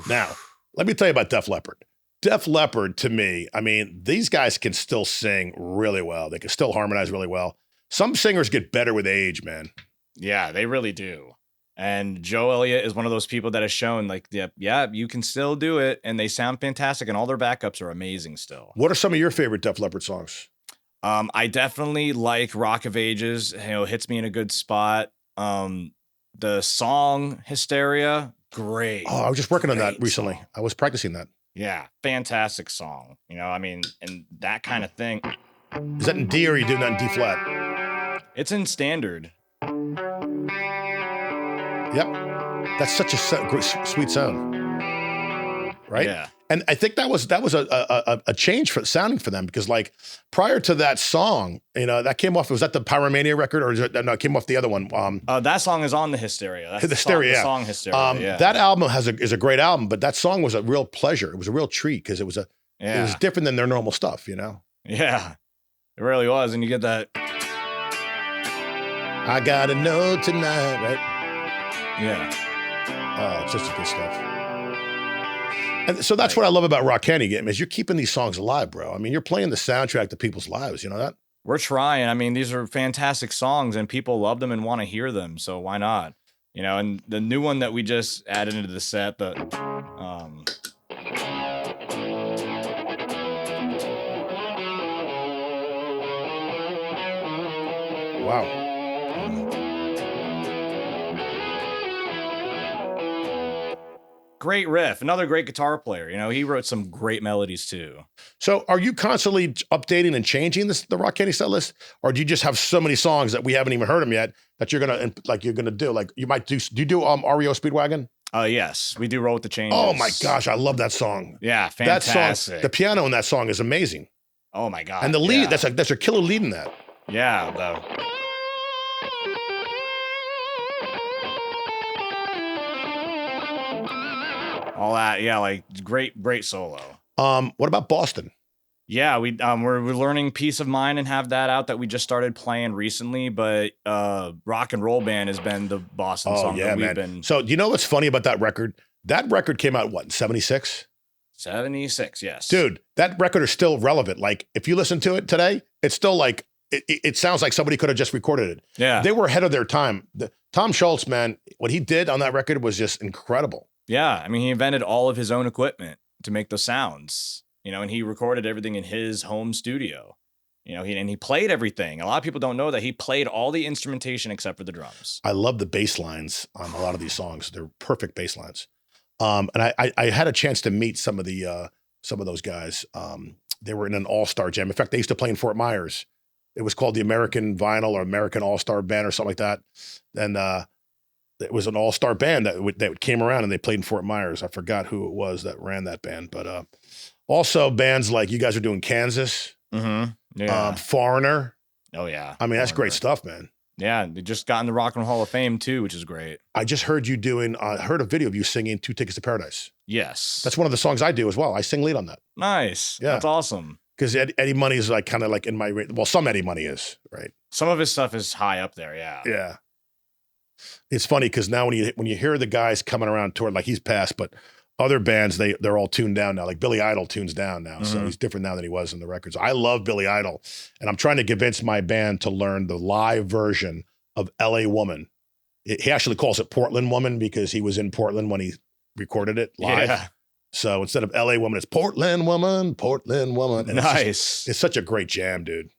Now, let me tell you about Def Leppard. Def Leppard, to me, I mean, these guys can still sing really well. They can still harmonize really well. Some singers get better with age, man. Yeah, they really do. And Joe Elliott is one of those people that has shown, like, yeah, you can still do it, and they sound fantastic, and all their backups are amazing still. What are some of your favorite Def Leppard songs? I definitely like Rock of Ages. Hits me in a good spot. The song Hysteria, great. Oh, I was just working on that recently. Song. I was practicing that. Yeah, fantastic song. And that kind of thing. Is that in D, or are you doing that in D flat? It's in standard. Yep. That's such a great, sweet sound. Right? Yeah. And I think that was a change for sounding for them, because like prior to that song, that came off, was that the Pyromania record, or it came off the other one? That song is on the Hysteria. That's Hysteria. The song Hysteria. Yeah. That album is a great album, but that song was a real pleasure. It was a real treat, because it was different than their normal stuff, Yeah, it really was. And you get that. I gotta know tonight, right? Yeah. Oh, it's just good stuff. And so that's what I love about Rock Candy, is you're keeping these songs alive, bro. I mean, you're playing the soundtrack to people's lives. You know that? We're trying. I mean, these are fantastic songs, and people love them and want to hear them. So why not? And the new one that we just added into the set, wow. Great riff. Another great guitar player. He wrote some great melodies too. So are you constantly updating and changing the Rock Candy set list? Or do you just have so many songs that we haven't even heard them yet that you're gonna do? Like you might do you do REO Speedwagon? Yes, we do Roll with the Changes. Oh my gosh, I love that song. Yeah, fantastic. That song, the piano in that song is amazing. Oh my god. And the lead, that's a killer lead in that. Yeah, all that, yeah, like great solo. What about Boston? Yeah, we're learning Peace of Mind and have that out that we just started playing recently, but Rock and Roll Band has been the Boston song that we've been. So do you know what's funny about that record? That record came out in 76? 76, yes. Dude, that record is still relevant. Like if you listen to it today, it's still like it sounds like somebody could have just recorded it. Yeah. They were ahead of their time. Tom Schultz, man, what he did on that record was just incredible. Yeah, I mean, he invented all of his own equipment to make the sounds, and he recorded everything in his home studio, and he played everything. A lot of people don't know that he played all the instrumentation except for the drums. I love the bass lines on a lot of these songs. They're perfect bass lines. And I had a chance to meet some of those guys. They were in an all-star jam. In fact, they used to play in Fort Myers. It was called the American Vinyl or American All-Star Band or something like that. And it was an all-star band that came around and they played in Fort Myers. I forgot who it was that ran that band, but also bands like you guys are doing Kansas, Foreigner. Oh yeah, I mean that's great stuff, man. Yeah, they just got in the Rock and Roll Hall of Fame too, which is great. I just heard you doing. Heard a video of you singing "Two Tickets to Paradise." Yes, that's one of the songs I do as well. I sing lead on that. Nice, yeah, that's awesome. Because Eddie Money is like kind of like in my some Eddie Money is right. Some of his stuff is high up there. Yeah, yeah. It's funny because now when you hear the guys coming around toward, like he's passed, but other bands they're all tuned down now. Like Billy Idol tunes down now, so he's different now than he was in the records. I love Billy Idol, and I'm trying to convince my band to learn the live version of "L.A. Woman." He actually calls it "Portland Woman" because he was in Portland when he recorded it live. Yeah. So instead of "L.A. Woman," it's "Portland Woman," "Portland Woman." And nice. It's such a great jam, dude.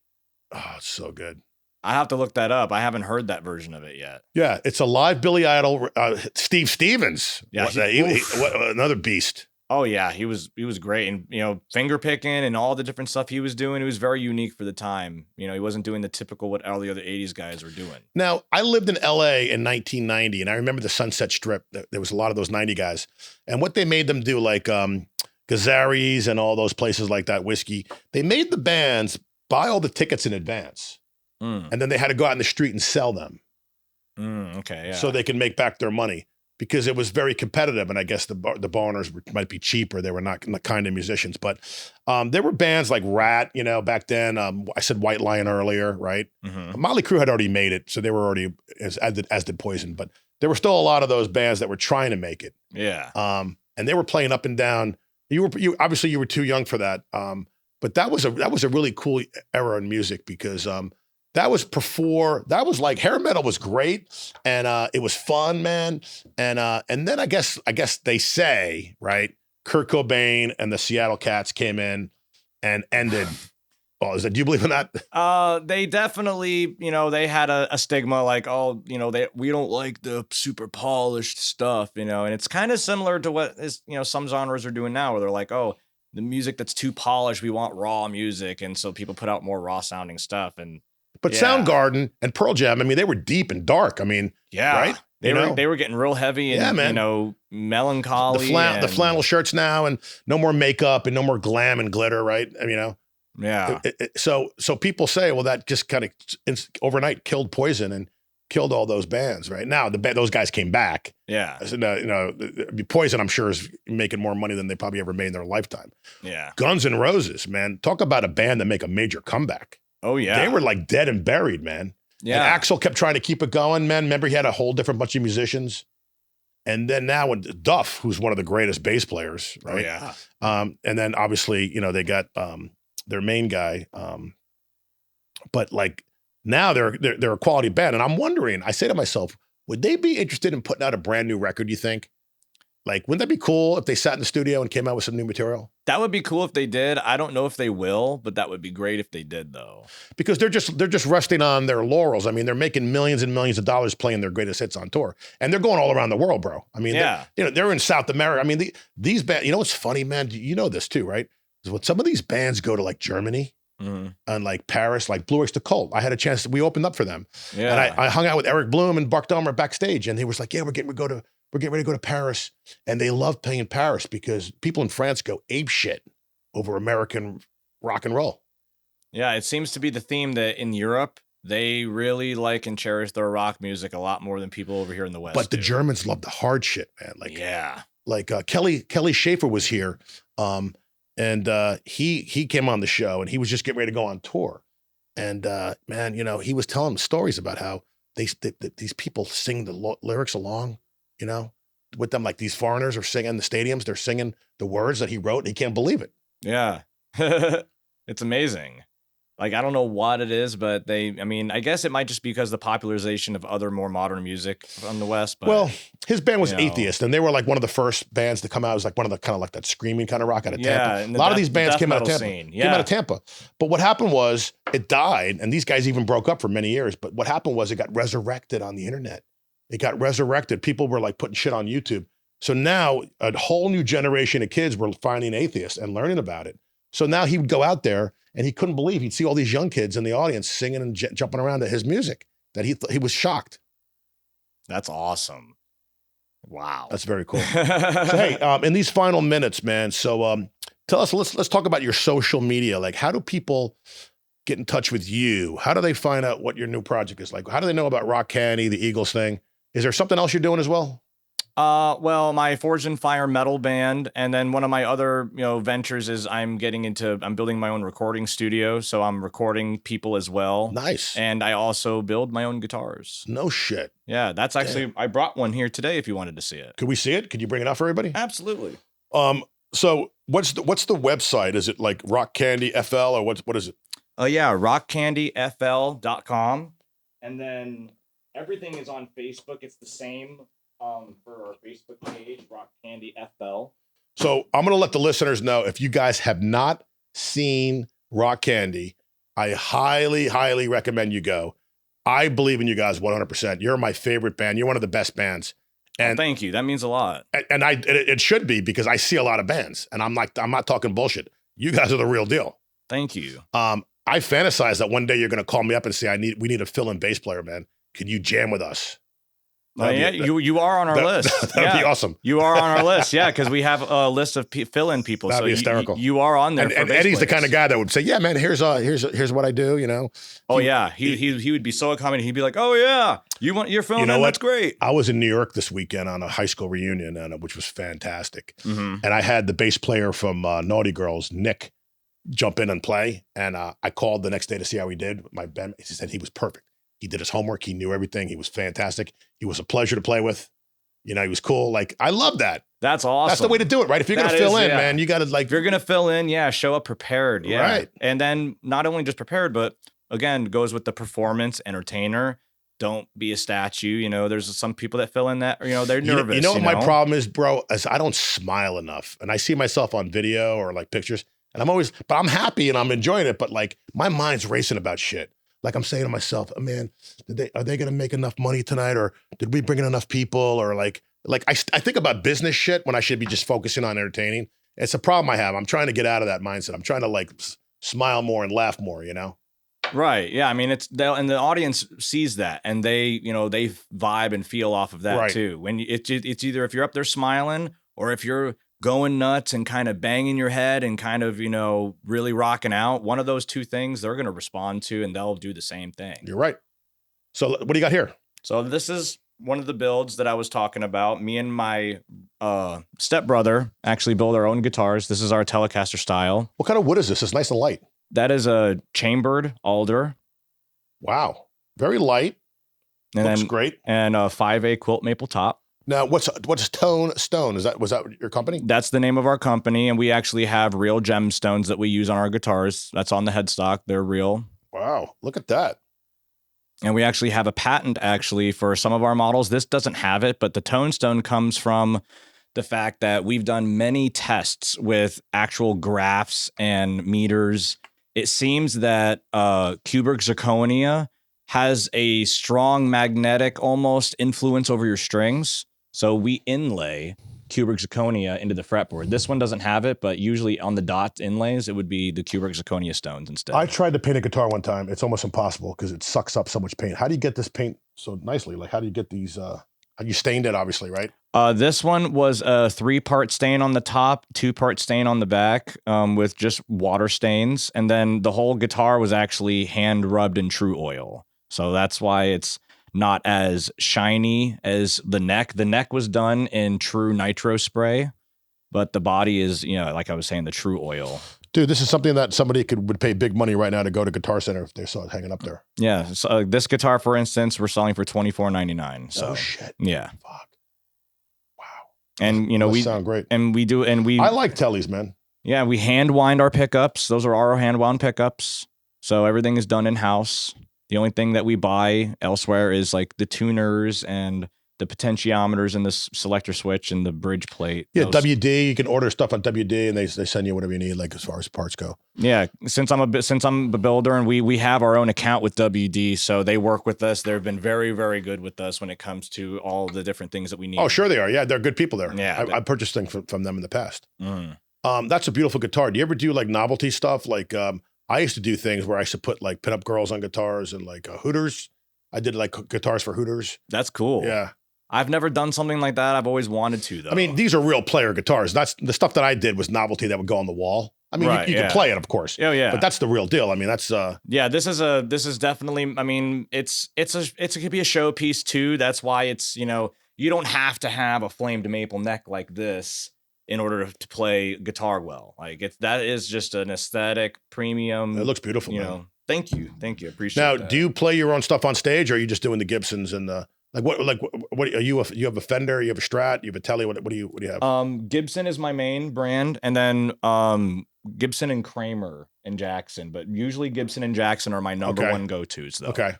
Oh, it's so good. I have to look that up. I haven't heard that version of it yet. Yeah, it's a live Billy Idol. Steve Stevens, Yeah, what another beast. Oh yeah, he was great, and finger picking and all the different stuff he was doing. It was very unique for the time. He wasn't doing the typical what all the other '80s guys were doing. Now, I lived in L.A. in 1990, and I remember the Sunset Strip. There was a lot of those 90 guys, and what they made them do, like Gazzarri's and all those places like that, whiskey. They made the bands buy all the tickets in advance, and then they had to go out in the street and sell them. Okay, yeah. So they can make back their money. Because it was very competitive, and I guess the Barners might be cheaper. They were not the kind of musicians, but there were bands like Rat, back then. I said White Lion earlier, right? Mm-hmm. Motley Crue had already made it, so they were already as did Poison, but there were still a lot of those bands that were trying to make it. Yeah. And they were playing up and down. You obviously you were too young for that, but that was a really cool era in music because. That was like hair metal was great and it was fun, man. And then I guess they say, right, Kurt Cobain and the Seattle Cats came in and ended. Oh, do you believe in that? They definitely, they had a stigma like, we don't like the super polished stuff, and it's kind of similar to what is, some genres are doing now where they're like, oh, the music that's too polished, we want raw music. And so people put out more raw sounding stuff. But Soundgarden and Pearl Jam, I mean, they were deep and dark. I mean, right? They were getting real heavy and melancholy. The flannel shirts now, and no more makeup and no more glam and glitter, right? Yeah. So people say, well, that just kind of overnight killed Poison and killed all those bands, right? Now those guys came back. Yeah. Poison, I'm sure, is making more money than they probably ever made in their lifetime. Yeah. Guns N' Roses, man, talk about a band that make a major comeback. Oh, yeah. They were like dead and buried, man. Yeah. And Axl kept trying to keep it going, man. Remember, he had a whole different bunch of musicians. And then now with Duff, who's one of the greatest bass players, right? Oh, yeah. And then obviously, they got their main guy. But like now they're a quality band. And I'm wondering, I say to myself, would they be interested in putting out a brand new record, you think? Like, wouldn't that be cool if they sat in the studio and came out with some new material? That would be cool if they did. I don't know if they will, but that would be great if they did, though. Because they're just resting on their laurels. I mean, they're making millions and millions of dollars playing their greatest hits on tour, and they're going all around the world, bro. I mean, they're in South America. I mean, these bands. You know what's funny, man? You know this too, right? Is when some of these bands go to like Germany and like Paris, like Blue Oyster Cult. I had a chance. We opened up for them, and I hung out with Eric Bloom and Buck Dahmer backstage, and he was like, "Yeah, we're getting ready to go to Paris," and they love playing in Paris because people in France go ape shit over American rock and roll. Yeah, it seems to be the theme that in Europe, they really like and cherish their rock music a lot more than people over here in the West. But the Germans love the hard shit, man. Like Kelly Schaefer was here, and he came on the show, and he was just getting ready to go on tour. And man, he was telling stories about how these people sing the lyrics along, with them, like these foreigners are singing the stadiums. They're singing the words that he wrote, and he can't believe it. Yeah. It's amazing. Like, I don't know what it is, but I guess it might just be because of the popularization of other more modern music from the West. But, well, his band was Atheist, and they were like one of the first bands to come out. It was like one of the kind of like that screaming kind of rock out of Tampa. A lot of these bands came out of Tampa. Came out of Tampa. But what happened was it died, and these guys even broke up for many years. But what happened was it got resurrected on the internet. It got resurrected. People were like putting shit on YouTube. So now a whole new generation of kids were finding Atheist and learning about it. So now he would go out there and he couldn't believe he'd see all these young kids in the audience singing and jumping around to his music. That he was shocked. That's awesome. Wow. That's very cool. So, hey, in these final minutes, man. So tell us, let's talk about your social media. Like, how do people get in touch with you? How do they find out what your new project is like? How do they know about Rock Candy, the Eagles thing? Is there something else you're doing as well? Well, my Forged in Fire metal band, and then one of my other, ventures is I'm building my own recording studio, so I'm recording people as well. Nice. And I also build my own guitars. No shit. Yeah, that's actually, I brought one here today if you wanted to see it. Could we see it? Could you bring it out for everybody? Absolutely. So what's the website? Is it like Rock Candy FL or what is it? Yeah, rockcandyfl.com. And then everything is on Facebook. It's the same. For our Facebook page, Rock Candy FL. So I'm going to let the listeners know, if you guys have not seen Rock Candy, I highly, highly recommend you go. I believe in you guys 100%. You're my favorite band. You're one of the best bands. And thank you. That means a lot. and it should be, because I see a lot of bands, and I'm not talking bullshit. You guys are the real deal. Thank you. I fantasize that one day you're going to call me up and say, we need a fill-in bass player, man. Can you jam with us? You are on our list. That'd be awesome. You are on our list, yeah, because we have a list of fill-in people. That'd so be hysterical. You are on there. And Eddie's the kind of guy that would say, "Yeah, man, here's what I do." You know. Oh yeah, he would be so accommodating. He'd be like, "Oh yeah, you're filming. You know what? That's great." I was in New York this weekend on a high school reunion, which was fantastic. Mm-hmm. And I had the bass player from Naughty Girls, Nick, jump in and play. And I called the next day to see how he did. My band, he said he was perfect. He did his homework. He knew everything. He was fantastic. He was a pleasure to play with. You know, he was cool. Like, I love that. That's awesome. That's the way to do it, right? If you're going to fill in, man, you got to If you're going to fill in, show up prepared. Yeah. Right. And then not only just prepared, but again, goes with the performance, entertainer. Don't be a statue. You know, there's some people that fill in that, they're nervous. You know what my problem is, bro? Is I don't smile enough. And I see myself on video or like pictures, and but I'm happy and I'm enjoying it. But like, my mind's racing about shit. Like, I'm saying to myself, oh, man, are they going to make enough money tonight? Or did we bring in enough people? Or like I think about business shit when I should be just focusing on entertaining. It's a problem I have. I'm trying to get out of that mindset. I'm trying to like smile more and laugh more, you know? Right. Yeah. I mean, and the audience sees that, and they vibe and feel off of that Right. too. When it's either if you're up there smiling, or if you're going nuts and kind of banging your head and kind of, really rocking out, one of those two things they're going to respond to, and they'll do the same thing. You're right. So what do you got here? So this is one of the builds that I was talking about. Me and my stepbrother actually build our own guitars. This is our Telecaster style. What kind of wood is this? It's nice and light. That is a chambered alder. Wow. Very light. And Looks then great. And a 5A quilt maple top. Now, what's Tone Stone? Was that your company? That's the name of our company, and we actually have real gemstones that we use on our guitars. That's on the headstock. They're real. Wow, look at that. And we actually have a patent actually for some of our models. This doesn't have it, but the Tone Stone comes from the fact that we've done many tests with actual graphs and meters. It seems that Kubrick zirconia has a strong magnetic almost influence over your strings. So we inlay Kubrick zirconia into the fretboard. This one doesn't have it, but usually on the dot inlays, it would be the Kubrick zirconia stones instead. I tried to paint a guitar one time. It's almost impossible because it sucks up so much paint. How do you get this paint so nicely? Like, how do you get these? You stained it, obviously, right? This one was a 3-part stain on the top, 2-part stain on the back, with just water stains. And then the whole guitar was actually hand rubbed in True Oil. So that's why it's not as shiny as the neck. The neck was done in True Nitro Spray, but the body is, like I was saying, the True Oil. Dude, this is something that somebody would pay big money right now to go to Guitar Center if they saw it hanging up there. Yeah. So this guitar, for instance, we're selling for $24.99. So, oh shit. Yeah. Fuck. Wow. And we sound great. And we do, and we. I like Tellys, man. Yeah, we hand wind our pickups. Those are our hand wound pickups. So everything is done in house. The only thing that we buy elsewhere is like the tuners and the potentiometers and the selector switch and the bridge plate. Yeah, WD. You can order stuff on WD, and they send you whatever you need, like as far as parts go. Yeah, since I'm a builder, and we have our own account with WD, so they work with us. They've been very, very good with us when it comes to all the different things that we need. Oh, sure they are. Yeah, they're good people there. Yeah, I purchased things from them in the past. Mm. That's a beautiful guitar. Do you ever do like novelty stuff? Like I used to do things where I used to put like pinup girls on guitars and like Hooters. I did like guitars for Hooters. That's cool. Yeah. I've never done something like that. I've always wanted to, though. I mean, these are real player guitars. That's the stuff that I did was novelty that would go on the wall. I mean, Right, you can play it, of course. Oh yeah. But that's the real deal. I mean, that's Yeah, this is definitely. I mean, it could be a showpiece too. That's why it's you don't have to have a flamed maple neck like this in order to play guitar well. Like that is just an aesthetic premium. it looks beautiful. Man. Thank you, appreciate. Now, that. do you play your own stuff on stage, or are you just doing the Gibsons and the what are you? You have a Fender, you have a Strat, you have a Tele. What do you have? Gibson is my main brand, and then Gibson and Kramer and Jackson, but usually Gibson and Jackson are my number one go-tos though. Okay.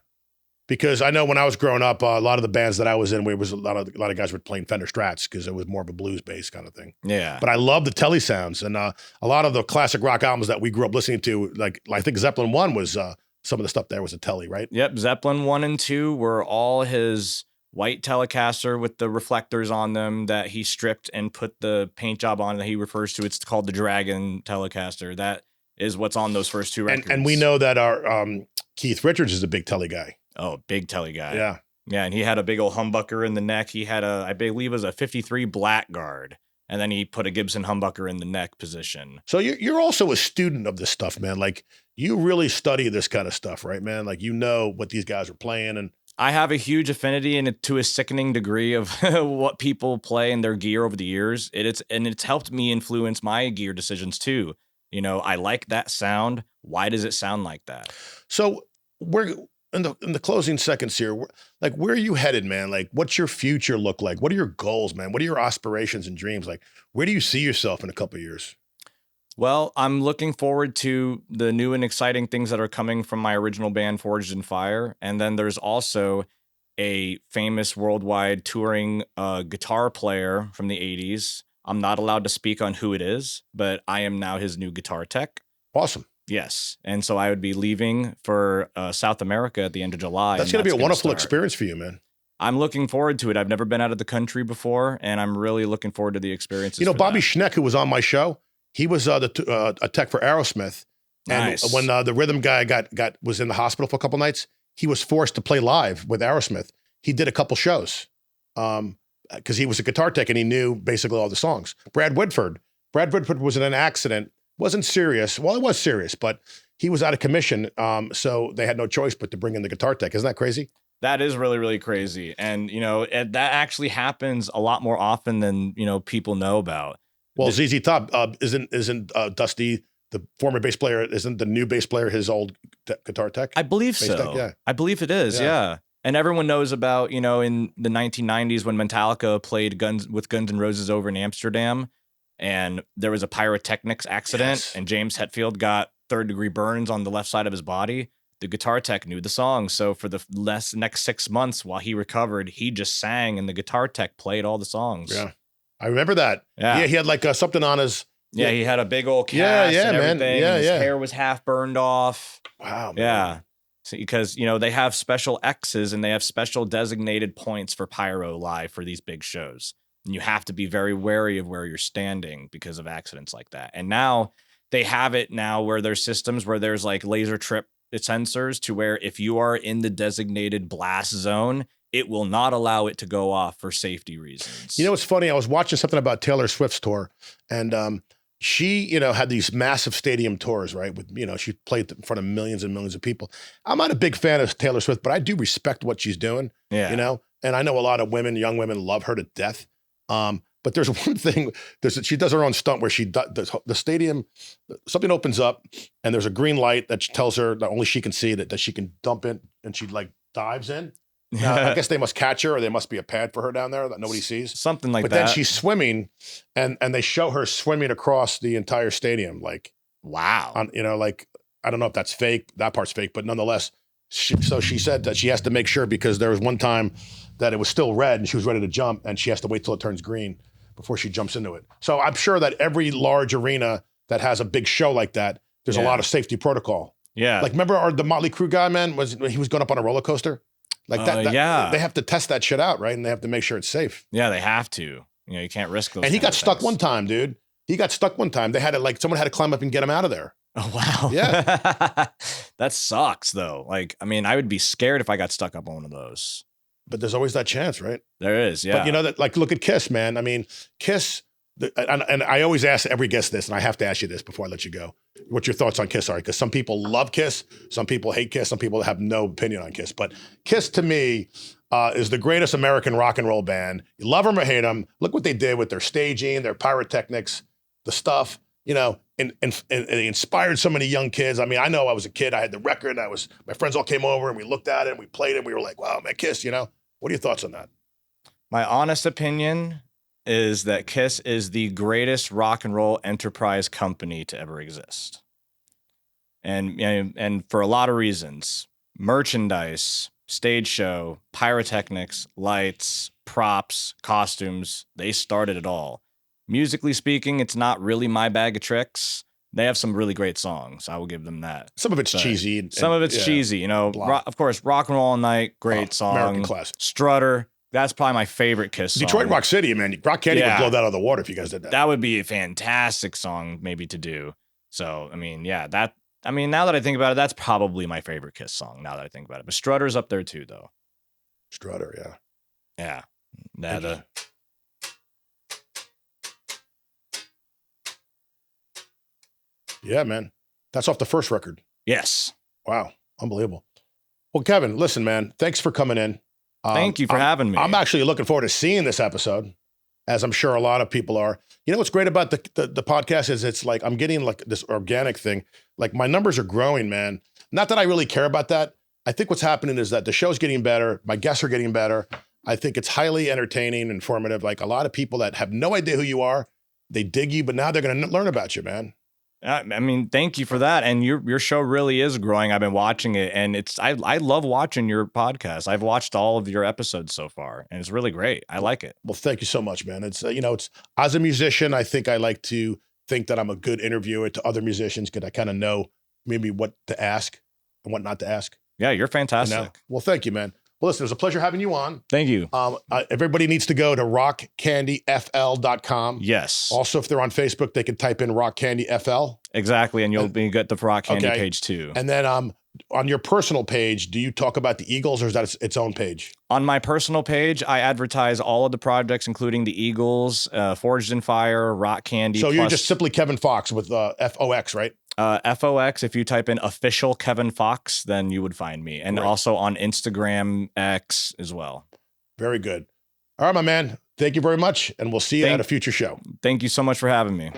Because I know when I was growing up, a lot of the bands that I was in, a lot of guys were playing Fender Strats because it was more of a blues bass kind of thing. Yeah. But I love the Tele sounds, and a lot of the classic rock albums that we grew up listening to, like I think Zeppelin 1 was some of the stuff there was a telly, right? Yep, Zeppelin 1 and 2 were all his white Telecaster with the reflectors on them that he stripped and put the paint job on that he refers to. It's called the Dragon Telecaster. That is what's on those first two records. And we know that our Keith Richards is a big telly guy. Oh, big telly guy. Yeah. Yeah, and he had a big old humbucker in the neck. He had I believe it was a 53 Blackguard. And then he put a Gibson humbucker in the neck position. So you're also a student of this stuff, man. Like, you really study this kind of stuff, right, man? Like, you know what these guys are playing. And I have a huge affinity and to a sickening degree of what people play in their gear over the years. It's helped me influence my gear decisions too. You know, I like that sound. Why does it sound like that? So we're in the closing seconds here. Like, where are you headed, man? Like, what's your future look like? What are your goals, man? What are your aspirations and dreams? Like, where do you see yourself in a couple of years? Well, I'm looking forward to the new and exciting things that are coming from my original band, Forged in Fire. And then there's also a famous worldwide touring guitar player from the 80s. I'm not allowed to speak on who it is, but I am now his new guitar tech. Awesome. Yes. And so I would be leaving for South America at the end of July. That's going to be a wonderful experience for you, man. I'm looking forward to it. I've never been out of the country before, and I'm really looking forward to the experiences. You know, Bobby Schneck, who was on my show, he was a tech for Aerosmith. And nice. When the rhythm guy was in the hospital for a couple nights, he was forced to play live with Aerosmith. He did a couple shows because he was a guitar tech and he knew basically all the songs. Brad Whitford was in an accident. Wasn't serious. Well, it was serious, but he was out of commission. So they had no choice but to bring in the guitar tech. Isn't that crazy? That is really, really crazy. And, you know, that actually happens a lot more often than, you know, people know about. Well, ZZ Top isn't Dusty, the former bass player, isn't the new bass player his old guitar tech? I believe bass so. Tech, yeah. I believe it is, yeah. And everyone knows about, you know, in the 1990s when Metallica played Guns N' Roses over in Amsterdam, and there was a pyrotechnics accident, and James Hetfield got third-degree burns on the left side of his body. The guitar tech knew the song, so for the next 6 months while he recovered, he just sang, and the guitar tech played all the songs. Yeah, I remember that. Yeah, he had like something on his. Yeah, he had a big old cast and everything. Man. Yeah, his hair was half burned off. Wow. Man. Yeah. So, because, you know, they have special X's and they have special designated points for pyro live for these big shows. And you have to be very wary of where you're standing because of accidents like that. And now they have it now where there's systems where there's like laser trip sensors to where if you are in the designated blast zone, it will not allow it to go off for safety reasons. You know, it's funny. I was watching something about Taylor Swift's tour, and she, you know, had these massive stadium tours, right? With, you know, she played in front of millions and millions of people. I'm not a big fan of Taylor Swift, but I do respect what she's doing. Yeah. You know, and I know a lot of women, young women, love her to death. But there's one thing. She does her own stunt where the stadium, something opens up, and there's a green light that tells her that only she can see that she can dump in, and she like dives in. Now, I guess they must catch her, or there must be a pad for her down there that nobody sees. Something like that. But then she's swimming, and they show her swimming across the entire stadium. Like, wow. You know, like, I don't know if that's fake. That part's fake, but nonetheless. So she said that she has to make sure because there was one time that it was still red and she was ready to jump, and she has to wait till it turns green before she jumps into it. So I'm sure that every large arena that has a big show like that, there's a lot of safety protocol. Yeah. Like, remember the Motley Crue guy, man, he was going up on a roller coaster? Like that, they have to test that shit out, right? And they have to make sure it's safe. Yeah, they have to. You know, you can't risk those. And he got stuck one time, dude. He got stuck one time. They had to someone had to climb up and get him out of there. Oh, wow. Yeah. That sucks, though. Like, I mean, I would be scared if I got stuck up on one of those. But there's always that chance, right? There is, yeah. But you know that, like, look at Kiss, man. I mean, Kiss, and I always ask every guest this, and I have to ask you this before I let you go. What your thoughts on Kiss are? Because some people love Kiss, some people hate Kiss, some people have no opinion on Kiss. But Kiss, to me, is the greatest American rock and roll band. You love them or hate them. Look what they did with their staging, their pyrotechnics, the stuff, you know, and they inspired so many young kids. I mean, I know I was a kid. I had the record. My friends all came over and we looked at it and we played it. And we were like, wow, man, Kiss, you know. What are your thoughts on that? My honest opinion is that Kiss is the greatest rock and roll enterprise company to ever exist. And for a lot of reasons. Merchandise, stage show, pyrotechnics, lights, props, costumes, they started it all. Musically speaking, it's not really my bag of tricks, They have some really great songs. I will give them that. Some of it's But cheesy. And, Some of it's yeah, cheesy, you know. blah. Of course, Rock and Roll All Night, great song. American classic. Strutter, that's probably my favorite Kiss song. Detroit Rock City, man. Rock Candy Yeah. would blow that out of the water if you guys did that. That would be a fantastic song maybe to do. So, I mean, yeah, now that I think about it, that's probably my favorite Kiss song now that I think about it. But Strutter's up there too, though. Strutter, yeah. Yeah. That, Yeah, man. That's off the first record. yes. Wow. Unbelievable. Well, Kevin, listen, man, thanks for coming in. Thank you for having me. I'm actually looking forward to seeing this episode, as I'm sure a lot of people are. You know what's great about the podcast is it's like I'm getting like this organic thing. Like my numbers are growing, man. Not that I really care about that. I think what's happening is that the show's getting better. My guests are getting better. I think it's highly entertaining, informative. Like a lot of people that have no idea who you are, they dig you, but now they're going to learn about you, man. I mean, thank you for that. And your show really is growing. I've been watching it, and I love watching your podcast. I've watched all of your episodes so far, and it's really great. I like it. Well, thank you so much, man. It's it's as a musician, I think I like to think that I'm a good interviewer to other musicians because I kind of know maybe what to ask and what not to ask. Yeah, you're fantastic. You know? Well, thank you, man. Well, listen, it was a pleasure having you on. Thank you. Everybody needs to go to rockcandyfl.com. Yes. Also, if they're on Facebook, they can type in Rock Candy FL. Exactly, and you'll get the Rock Candy Okay. page too. And then on your personal page, do you talk about the Eagles or is that its own page? On my personal page, I advertise all of the projects, including the Eagles, Forged in Fire, Rock Candy. So you're plus, just simply Kevin Fox with FOX, right? FOX. If you type in official Kevin Fox, then you would find me, and Right. also on Instagram, X as well. Very good. All right, my man. Thank you very much, and we'll see you at a future show. Thank you so much for having me.